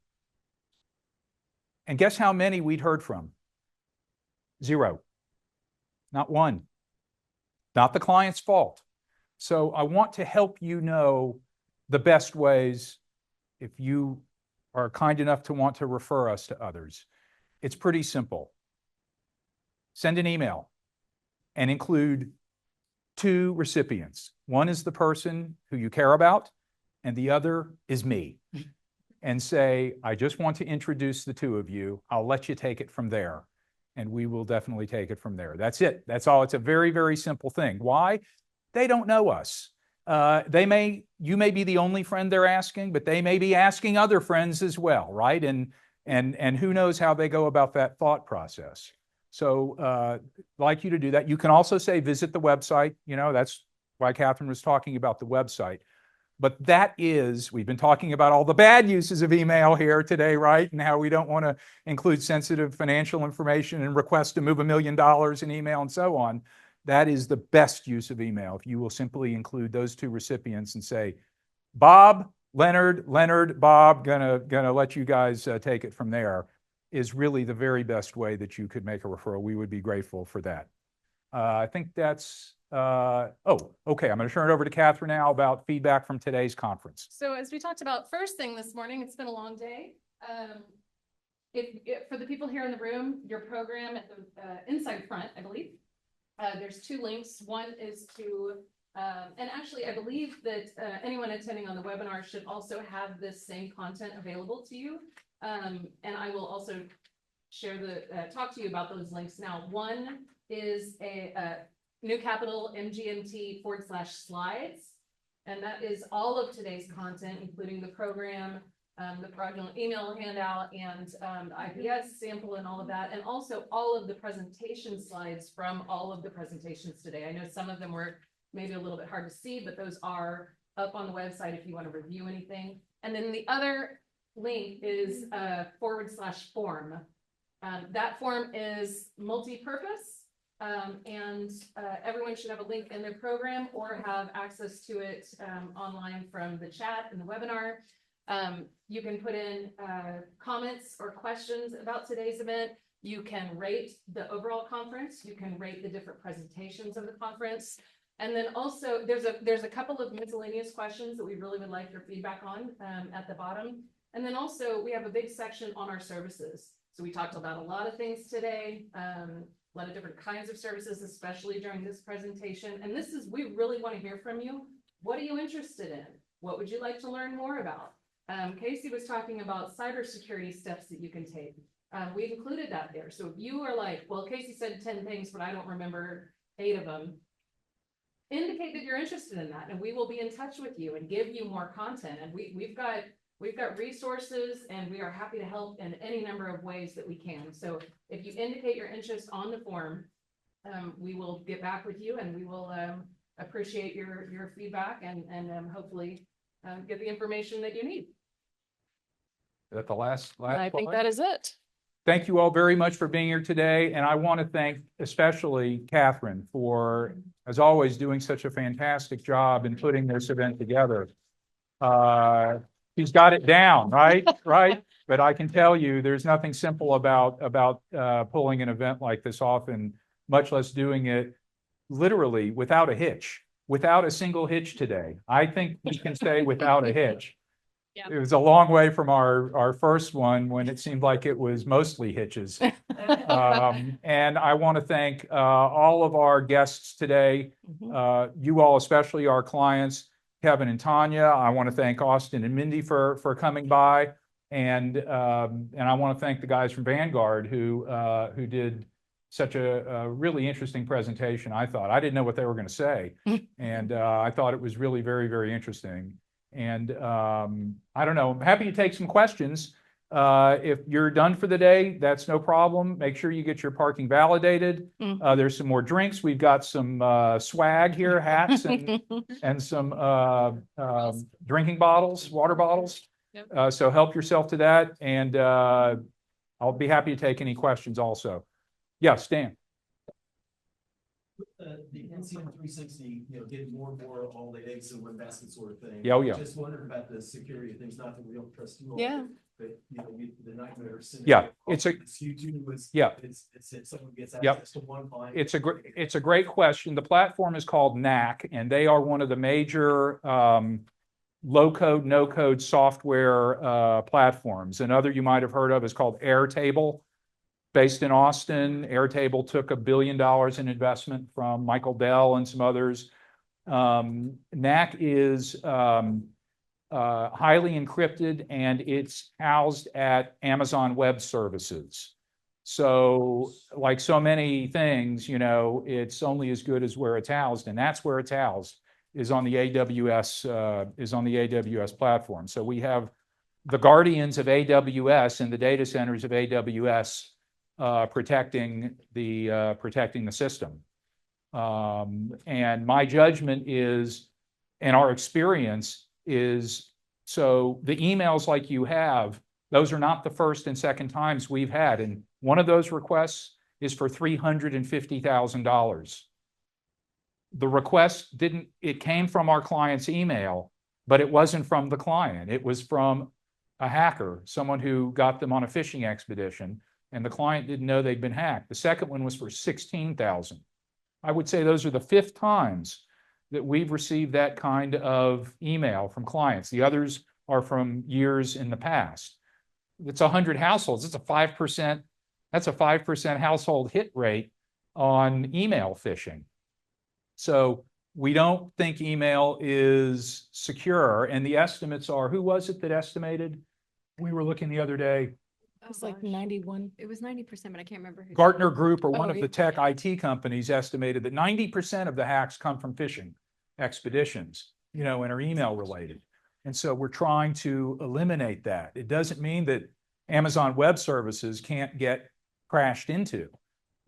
And guess how many we'd heard from? 0. Not one. Not the client's fault. So I want to help you know the best ways if you are kind enough to want to refer us to others. It's pretty simple. Send an email and include 2 recipients. One is the person who you care about, and the other is me. And say, "I just want to introduce the 2 of you. I'll let you take it from there." And we will definitely take it from there. That's it. That's all. It's a very, very simple thing. Why? They don't know us. You may be the only friend they're asking, but they may be asking other friends as well, right? And who knows how they go about that thought process. So I'd like you to do that. You can also say, visit the website. You know, that's why Catherine was talking about the website. But we've been talking about all the bad uses of email here today, right? And how we don't want to include sensitive financial information and requests to move $1 million in email and so on. That is the best use of email. If you will simply include those 2 recipients and say, "Bob, Leonard, Bob, gonna let you guys take it from there," is really the very best way that you could make a referral. We would be grateful for that. I think that's, okay. I'm going to turn it over to Catherine now about feedback from today's conference. So as we talked about first thing this morning, it's been a long day. For the people here in the room, your program at the inside front, I believe, there's 2 links. One is to, and actually I believe that anyone attending on the webinar should also have this same content available to you. And I will also share talk to you about those links now. One is a New Capital MGMT/slides. And that is all of today's content, including the program, the fraudulent email handout, and IPS sample and all of that. And also all of the presentation slides from all of the presentations today. I know some of them were maybe a little bit hard to see, but those are up on the website if you want to review anything. And then the other link is /form. That form is multi-purpose, and everyone should have a link in their program or have access to it online from the chat in the webinar. You can put in comments or questions about today's event. You can rate the overall conference. You can rate the different presentations of the conference. And then also there's a couple of miscellaneous questions that we really would like your feedback on at the bottom. And then also we have a big section on our services. So we talked about a lot of things today, a lot of different kinds of services, especially during this presentation. And we really want to hear from you. What are you interested in? What would you like to learn more about? Casey was talking about cybersecurity steps that you can take. We've included that there. So if you are like, well, Casey said 10 things, but I don't remember 8 of them, indicate that you're interested in that, and we will be in touch with you and give you more content. And we've got we've got resources and we are happy to help in any number of ways that we can. So if you indicate your interest on the form, we will get back with you and we will appreciate your feedback and hopefully get the information that you need. Is that the last I think slide? that is it. Thank you all very much for being here today. And I want to thank especially Catherine for, as always, doing such a fantastic job in putting this event together. She's got it down, right? Right. But I can tell you, there's nothing simple about pulling an event like this off, and much less doing it literally without a hitch, without a single hitch today. I think we can say without a hitch. Yep. It was a long way from our first one when it seemed like it was mostly hitches. And I want to thank all of our guests today, you all, especially our clients, Kevin and Tanya. I want to thank Austin and Mindy for coming by. And I want to thank the guys from Vanguard who did such a really interesting presentation. I thought I didn't know what they were going to say. And I thought it was really very, very interesting. And I don't know, I'm happy to take some questions. If you're done for the day, that's no problem. Make sure you get your parking validated. There's some more drinks. We've got some swag here, hats and some drinking bottles, water bottles. Yep. So help yourself to that. And I'll be happy to take any questions also. Yes, Dan. The NCM 360, getting more and more all the eggs in one basket sort of thing. Yeah, oh, yeah. Just wondering about the security of things, not that we don't trust you all. Yeah. But, the nightmare of sending. Yeah, it's huge, yeah. It's someone gets Yep. access to one client. It's a great question. The platform is called NAC, and they are one of the major low-code, no-code software platforms. Another you might have heard of is called Airtable, based in Austin. Airtable took $1 billion in investment from Michael Dell and some others. NAC is highly encrypted, and it's housed at Amazon Web Services. So like so many things, it's only as good as where it's housed, and that's where it's housed, is on the AWS platform. So we have the guardians of AWS and the data centers of AWS protecting the system. And my judgment is, and our experience is, so the emails like you have, those are not the first and second times we've had. And one of those requests is for $350,000. The request it came from our client's email, but it wasn't from the client. It was from a hacker, someone who got them on a phishing expedition, and the client didn't know they'd been hacked. The second one was for $16,000. I would say those are the 5th times that we've received that kind of email from clients. The others are from years in the past. It's 100 households. It's a 5%. That's a 5% household hit rate on email phishing. So we don't think email is secure. And the estimates are, who was it that estimated? We were looking the other day. Oh, It's like gosh. 91. It was 90%, but I can't remember who. Gartner Group, or one Oh, of yeah. the tech IT companies, estimated that 90% of the hacks come from phishing expeditions, and are email related. And so we're trying to eliminate that. It doesn't mean that Amazon Web Services can't get crashed into.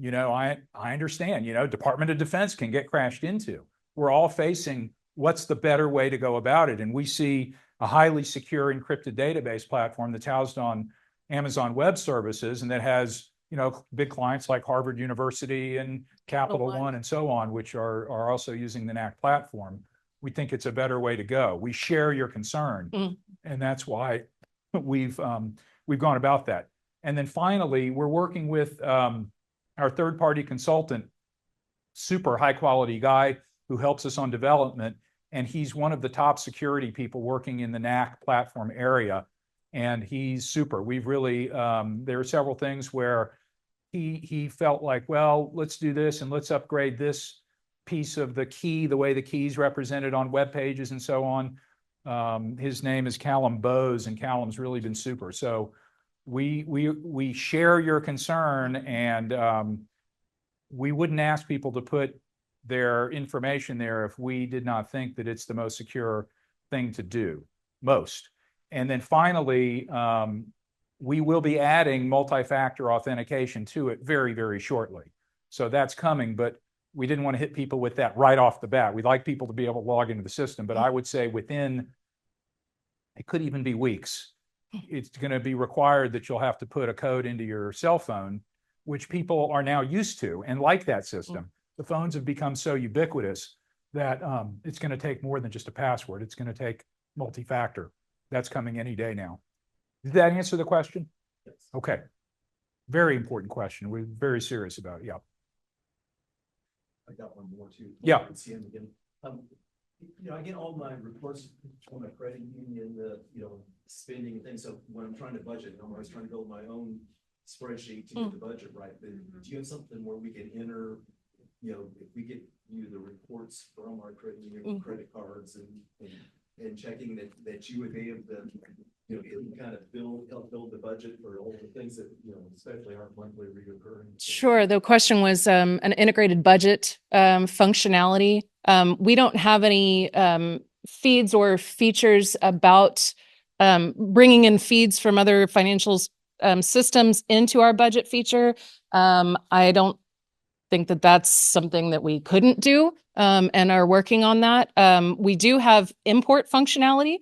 I understand, Department of Defense can get crashed into. We're all facing what's the better way to go about it. And we see a highly secure encrypted database platform that's housed on Amazon Web Services, and that has, big clients like Harvard University and Capital One and so on, which are also using the NAC platform. We think it's a better way to go. We share your concern, and that's why we've gone about that. And then finally, we're working with our third-party consultant, super high-quality guy who helps us on development, and he's one of the top security people working in the NAC platform area. And he's super. We've really, there are several things where he felt like, well, let's do this and let's upgrade this piece of the key, the way the key is represented on web pages and so on. His name is Callum Bowes, and Callum's really been super. So we share your concern, and we wouldn't ask people to put their information there if we did not think that it's the most secure thing to do. And then finally, we will be adding multi-factor authentication to it very, very shortly. So that's coming, but we didn't want to hit people with that right off the bat. We'd like people to be able to log into the system, but I would say within, it could even be weeks, it's going to be required that you'll have to put a code into your cell phone, which people are now used to and like that system. The phones have become so ubiquitous that it's going to take more than just a password. It's going to take multi-factor. That's coming any day now. Did that answer the question? Yes. Okay. Very important question. We're very serious about it. Yeah. I got one more too. Yeah. See him again. I get all my reports from my credit union, spending and things. So when I'm trying to budget, I'm always trying to build my own spreadsheet to get the budget right. But do you have something where we can enter, if we get you the reports from our credit union, credit cards and checking that you would be able to, kind of help build the budget for all the things that, especially aren't monthly reoccurring. Sure. The question was an integrated budget functionality. We don't have any feeds or features about bringing in feeds from other financial systems into our budget feature. I don't think that that's something that we couldn't do and are working on that. We do have import functionality.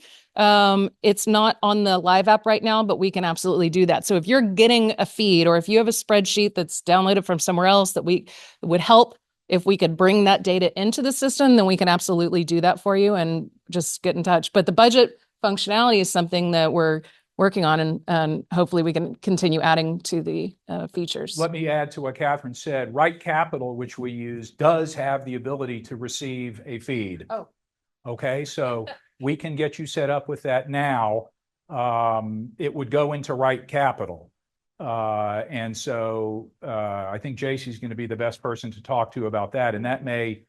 It's not on the live app right now, but we can absolutely do that. So if you're getting a feed or if you have a spreadsheet that's downloaded from somewhere else that would help if we could bring that data into the system, then we can absolutely do that for you and just get in touch. But the budget functionality is something that we're working on, and hopefully we can continue adding to the features. Let me add to what Catherine said. Right Capital, which we use, does have the ability to receive a feed. Oh. Okay, so we can get you set up with that now. It would go into Right Capital. And so I think JC's going to be the best person to talk to about that. And that may,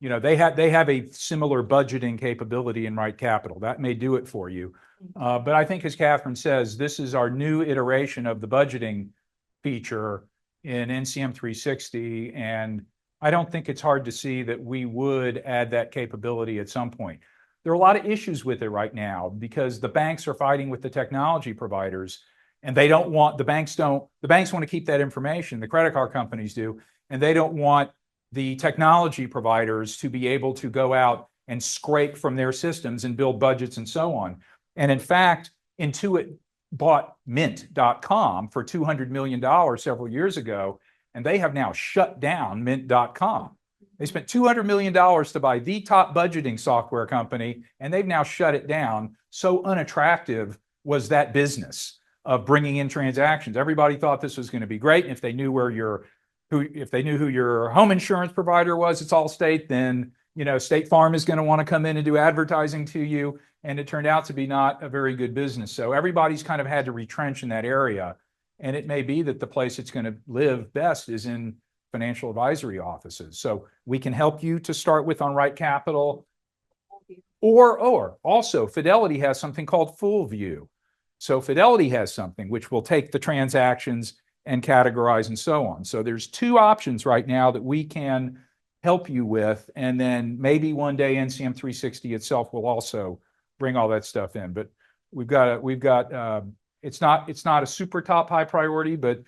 they have a similar budgeting capability in Right Capital. That may do it for you. But I think, as Catherine says, this is our new iteration of the budgeting feature in NCM 360. And I don't think it's hard to see that we would add that capability at some point. There are a lot of issues with it right now because the banks are fighting with the technology providers, and they don't want, the banks want to keep that information, the credit card companies do, and they don't want the technology providers to be able to go out and scrape from their systems and build budgets and so on. And in fact, Intuit bought Mint.com for $200 million several years ago, and they have now shut down Mint.com. They spent $200 million to buy the top budgeting software company, and they've now shut it down. So unattractive was that business of bringing in transactions. Everybody thought this was going to be great. And if they knew if they knew who your home insurance provider was, it's Allstate, then State Farm is going to want to come in and do advertising to you. And it turned out to be not a very good business. So everybody's kind of had to retrench in that area. And it may be that the place it's going to live best is in financial advisory offices. So we can help you to start with on Right Capital. Or also Fidelity has something called Full View. So Fidelity has something which will take the transactions and categorize and so on. So there's two options right now that we can help you with. And then maybe one day NCM 360 itself will also bring all that stuff in. But we've got it's not a super top high priority, but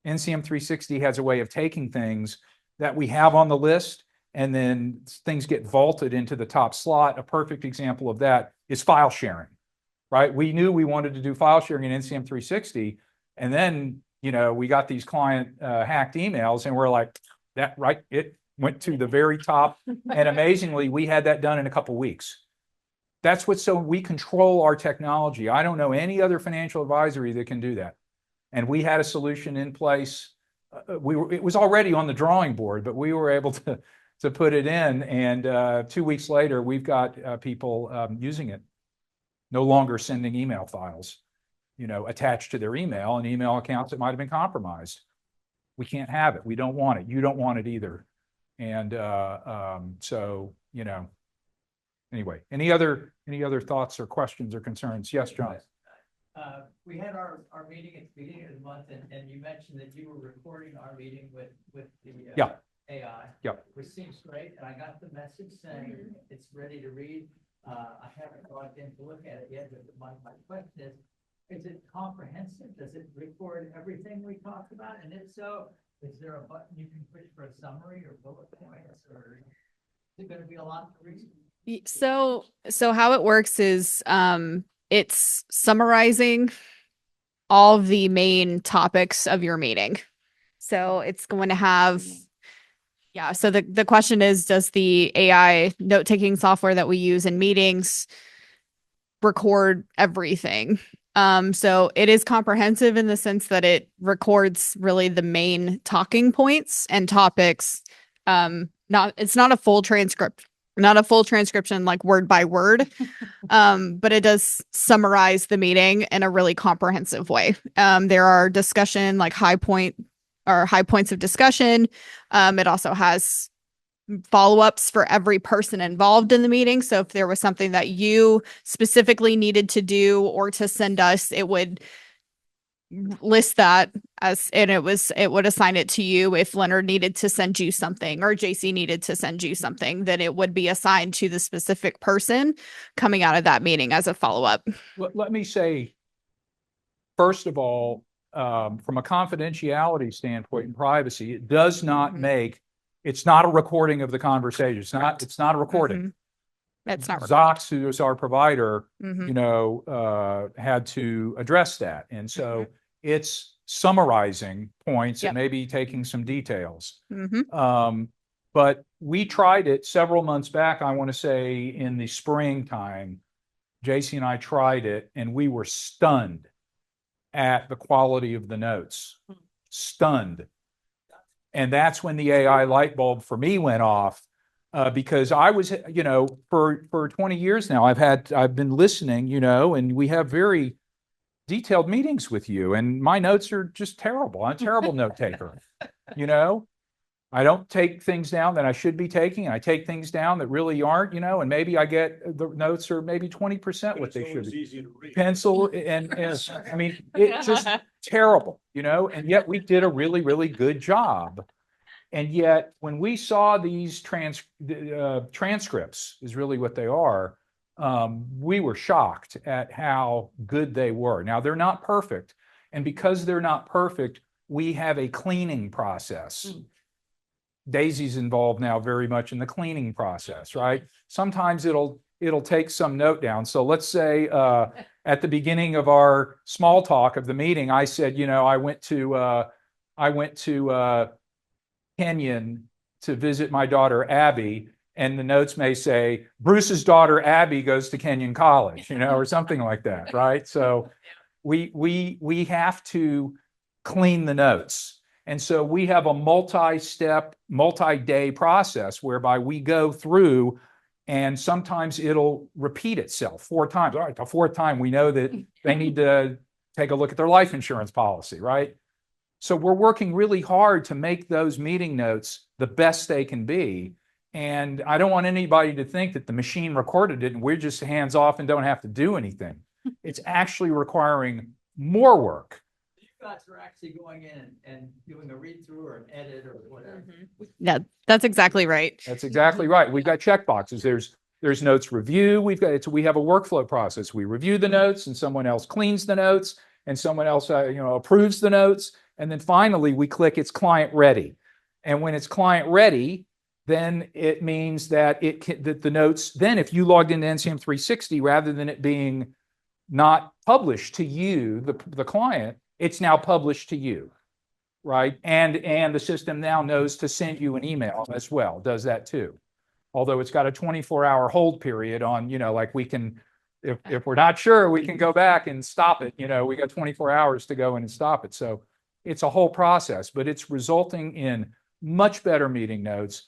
NCM 360 has a way of taking things that we have on the list and then things get vaulted into the top slot. A perfect example of that is file sharing, right? We knew we wanted to do file sharing in NCM 360, and then we got these client hacked emails, and we're like, that right? It went to the very top, and amazingly, we had that done in a couple of weeks. That's so we control our technology. I don't know any other financial advisory that can do that. And we had a solution in place. It was already on the drawing board, but we were able to put it in. And 2 weeks later, we've got people using it, no longer sending email files, attached to their email and email accounts that might have been compromised. We can't have it. We don't want it. You don't want it either. And so, anyway, any other thoughts or questions or concerns? Yes, John. We had our meeting at the beginning of the month, and you mentioned that you were recording our meeting with the Yeah. AI. Yeah. Which seems great, and I got the message saying it's ready to read. I haven't gone in to look at it yet, but my question is it comprehensive? Does it record everything we talked about? And if so, is there a button you can push for a summary or bullet points, or is it gonna be a lot to read? So how it works is it's summarizing all of the main topics of your meeting. So it's going to have so the question is, does the AI note-taking software that we use in meetings record everything? So it is comprehensive in the sense that it records really the main talking points and topics. It's not a full transcript, not a full transcription like word by word, but it does summarize the meeting in a really comprehensive way. There are discussion like high points of discussion. It also has follow-ups for every person involved in the meeting. So if there was something that you specifically needed to do or to send us, it would list that it would assign it to you. If Leonard needed to send you something or JC needed to send you something, then it would be assigned to the specific person coming out of that meeting as a follow-up. Let me say, first of all, from a confidentiality standpoint and privacy, it does not it's not a recording of the conversation. It's not a recording. It's not Zox, who is our provider, had to address that. And so it's summarizing points and maybe taking some details. But we tried it several months back, I want to say in the springtime. JC and I tried it and we were stunned at the quality of the notes. Stunned. And that's when the AI light bulb for me went off, because I was, for 20 years now, I've been listening, and we have very detailed meetings with you, and my notes are just terrible. I'm a terrible note taker. I don't take things down that I should be taking, and I take things down that really aren't, and maybe I get the notes are maybe 20% what they should be. Pencil and I mean, it's just terrible, and yet we did a really, really good job. And yet when we saw these transcripts is really what they are, we were shocked at how good they were. Now, they're not perfect. And because they're not perfect, we have a cleaning process. Daisy's involved now very much in the cleaning process, right? Sometimes it'll take some note down. So let's say at the beginning of our small talk of the meeting, I said, I went to Kenyon to visit my daughter Abby, and the notes may say Bruce's daughter Abby goes to Kenyon College, or something like that, right? So we have to clean the notes. And so we have a multi-step, multi-day process whereby we go through, and sometimes it'll repeat itself 4 times. All right, the 4th time we know that they need to take a look at their life insurance policy, right? So we're working really hard to make those meeting notes the best they can be. And I don't want anybody to think that the machine recorded it and we're just hands off and don't have to do anything. It's actually requiring more work. You guys are actually going in and doing a read through or an edit or whatever. Yeah, that's exactly right. That's exactly right. We've got check boxes. There's notes review. We have a workflow process. We review the notes and someone else cleans the notes and someone else approves the notes. And then finally, we click it's client ready. And when it's client ready, then it means that that the notes, then if you logged into NCM 360, rather than it being not published to you, the client, it's now published to you, right? And the system now knows to send you an email as well, does that too. Although it's got a 24-hour hold period on, like we can, if we're not sure, we can go back and stop it. We got 24 hours to go in and stop it. So it's a whole process, but it's resulting in much better meeting notes,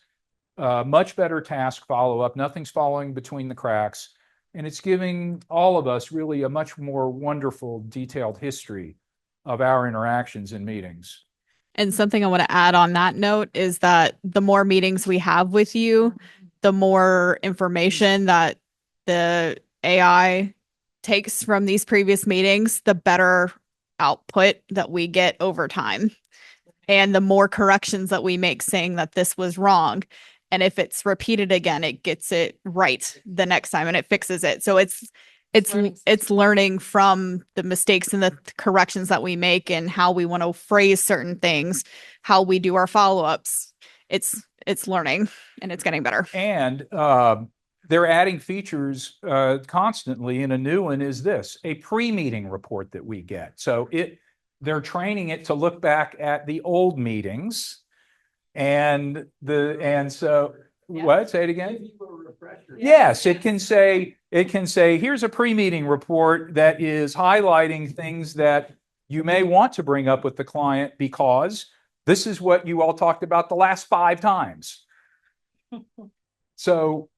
much better task follow-up. Nothing's falling between the cracks. And it's giving all of us really a much more wonderful, detailed history of our interactions in meetings. And something I want to add on that note is that the more meetings we have with you, the more information that the AI takes from these previous meetings, the better output that we get over time, and the more corrections that we make saying that this was wrong. And if it's repeated again, it gets it right the next time and it fixes it. So it's learning. learning from the mistakes and the corrections that we make and how we want to phrase certain things, how we do our follow-ups. It's learning and it's getting better. And they're adding features constantly, and a new one is this, a pre-meeting report that we get. So they're training it to look back at the old meetings, and so what? Say it again. Yes, it can say, here's a pre-meeting report that is highlighting things that you may want to bring up with the client because this is what you all talked about the last 5 times. So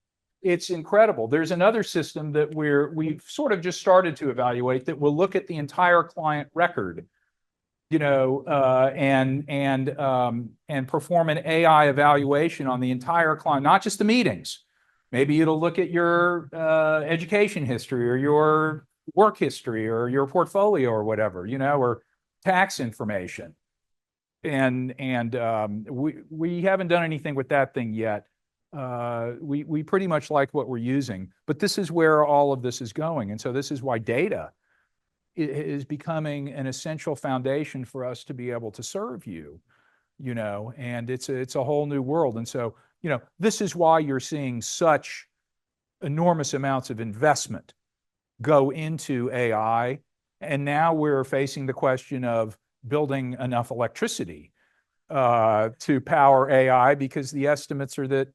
it's incredible. There's another system that we've sort of just started to evaluate that will look at the entire client record, and perform an AI evaluation on the entire client, not just the meetings. Maybe it'll look at your education history or your work history or your portfolio or whatever, or tax information. And we haven't done anything with that thing yet. We pretty much like what we're using, but this is where all of this is going. And so this is why data is becoming an essential foundation for us to be able to serve you, and it's a whole new world. And so, this is why you're seeing such enormous amounts of investment go into AI. And now we're facing the question of building enough electricity to power AI, because the estimates are that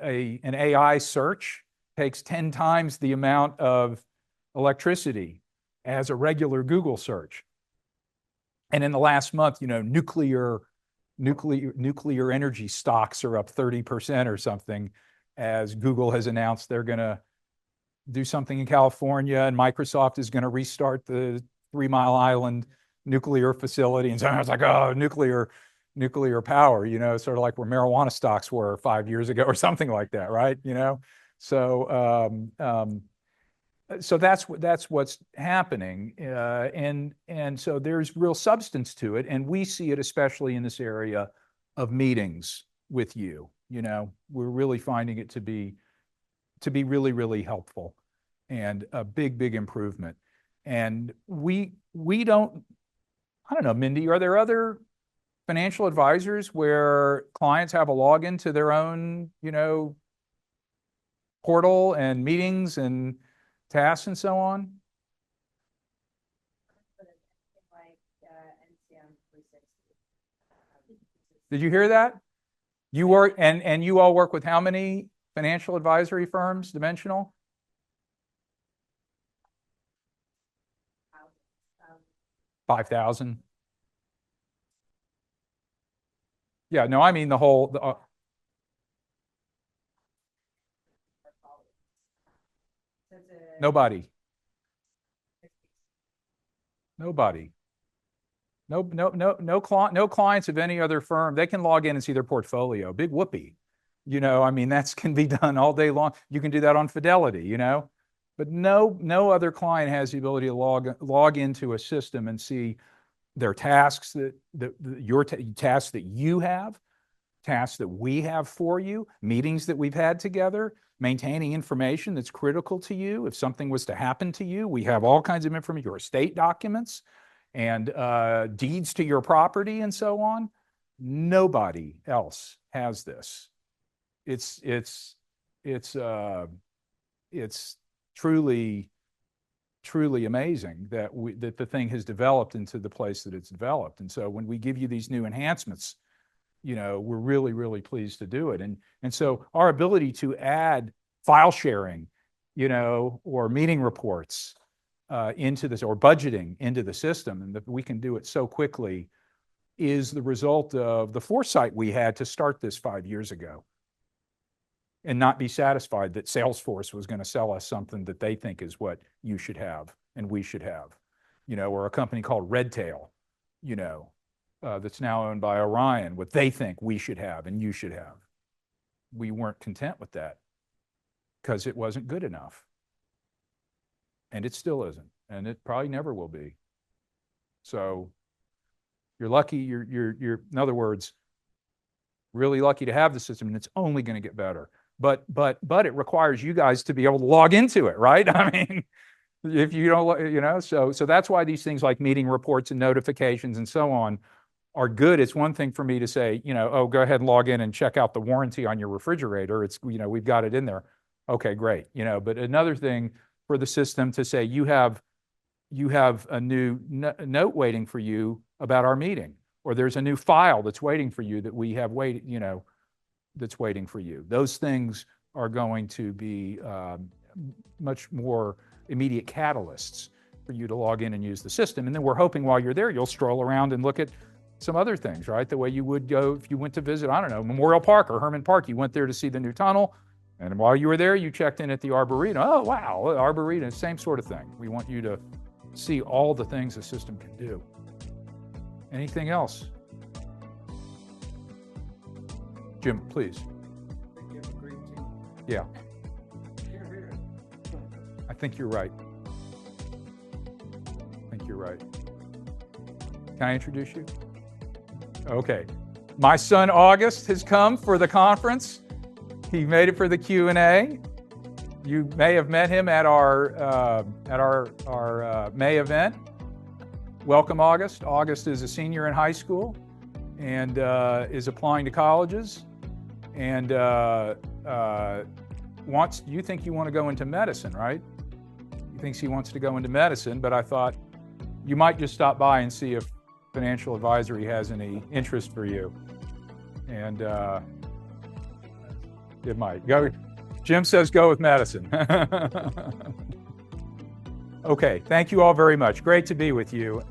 an AI search takes 10 times the amount of electricity as a regular Google search. And in the last month, nuclear energy stocks are up 30% or something, as Google has announced they're going to do something in California, and Microsoft is going to restart the 3 Mile Island nuclear facility. And so I was like, oh, nuclear power, sort of like where marijuana stocks were 5 years ago or something like that, right? So that's what's happening, and so there's real substance to it, and we see it especially in this area of meetings with you. We're really finding it to be really, really helpful and a big improvement. And we don't, I don't know, Mindy, are there other financial advisors where clients have a login to their own, portal and meetings and tasks and so on? Did you hear that? You work, and you all work with how many financial advisory firms, Dimensional? 5,000. Yeah, no, I mean the whole, nobody. No clients of any other firm. They can log in and see their portfolio. Big whoopee. I mean, that can be done all day long. You can do that on Fidelity, but no other client has the ability to log into a system and see their tasks, your tasks that you have, tasks that we have for you, meetings that we've had together, maintaining information that's critical to you. If something was to happen to you, we have all kinds of information, your estate documents and deeds to your property and so on. Nobody else has this. It's truly amazing that the thing has developed into the place that it's developed. And so when we give you these new enhancements, we're really, really pleased to do it. And so our ability to add file sharing, or meeting reports into this, or budgeting into the system, and that we can do it so quickly, is the result of the foresight we had to start this 5 years ago and not be satisfied that Salesforce was going to sell us something that they think is what you should have and we should have, or a company called Redtail, that's now owned by Orion, what they think we should have and you should have. We weren't content with that because it wasn't good enough. And it still isn't, and it probably never will be. So you're lucky, you're in other words, Really lucky to have the system, and it's only going to get better. But it requires you guys to be able to log into it, right? I mean, if you don't, you know, so that's why these things like meeting reports and notifications and so on are good. It's one thing for me to say, you know, oh, go ahead and log in and check out the warranty on your refrigerator. It's, you know, we've got it in there. Okay, great. You know, but another thing for the system to say, you have a new note waiting for you about our meeting, or there's a new file that's waiting for you that we have waited, you know, that's waiting for you. Those things are going to be much more immediate catalysts for you to log in and use the system. And then we're hoping while you're there, you'll stroll around and look at some other things, right? The way you would go if you went to visit, I don't know, Memorial Park or Herman Park. You went there to see the new tunnel. And while you were there, you checked in at the Arboretum. Oh, wow, Arboretum, same sort of thing. We want you to see all the things the system can do. Anything else? Jim, please. Yeah. I think you're right. Can I introduce you? Okay. My son August has come for the conference. He made it for the Q&A. You may have met him at our May event. Welcome, August. August is a senior in high school and is applying to colleges, and you think you want to go into medicine, right? He thinks he wants to go into medicine, but I thought you might just stop by and see if Financial Advisory has any interest for you. And it might. Go. Jim says go with medicine. Okay, thank you all very much. Great to be with you.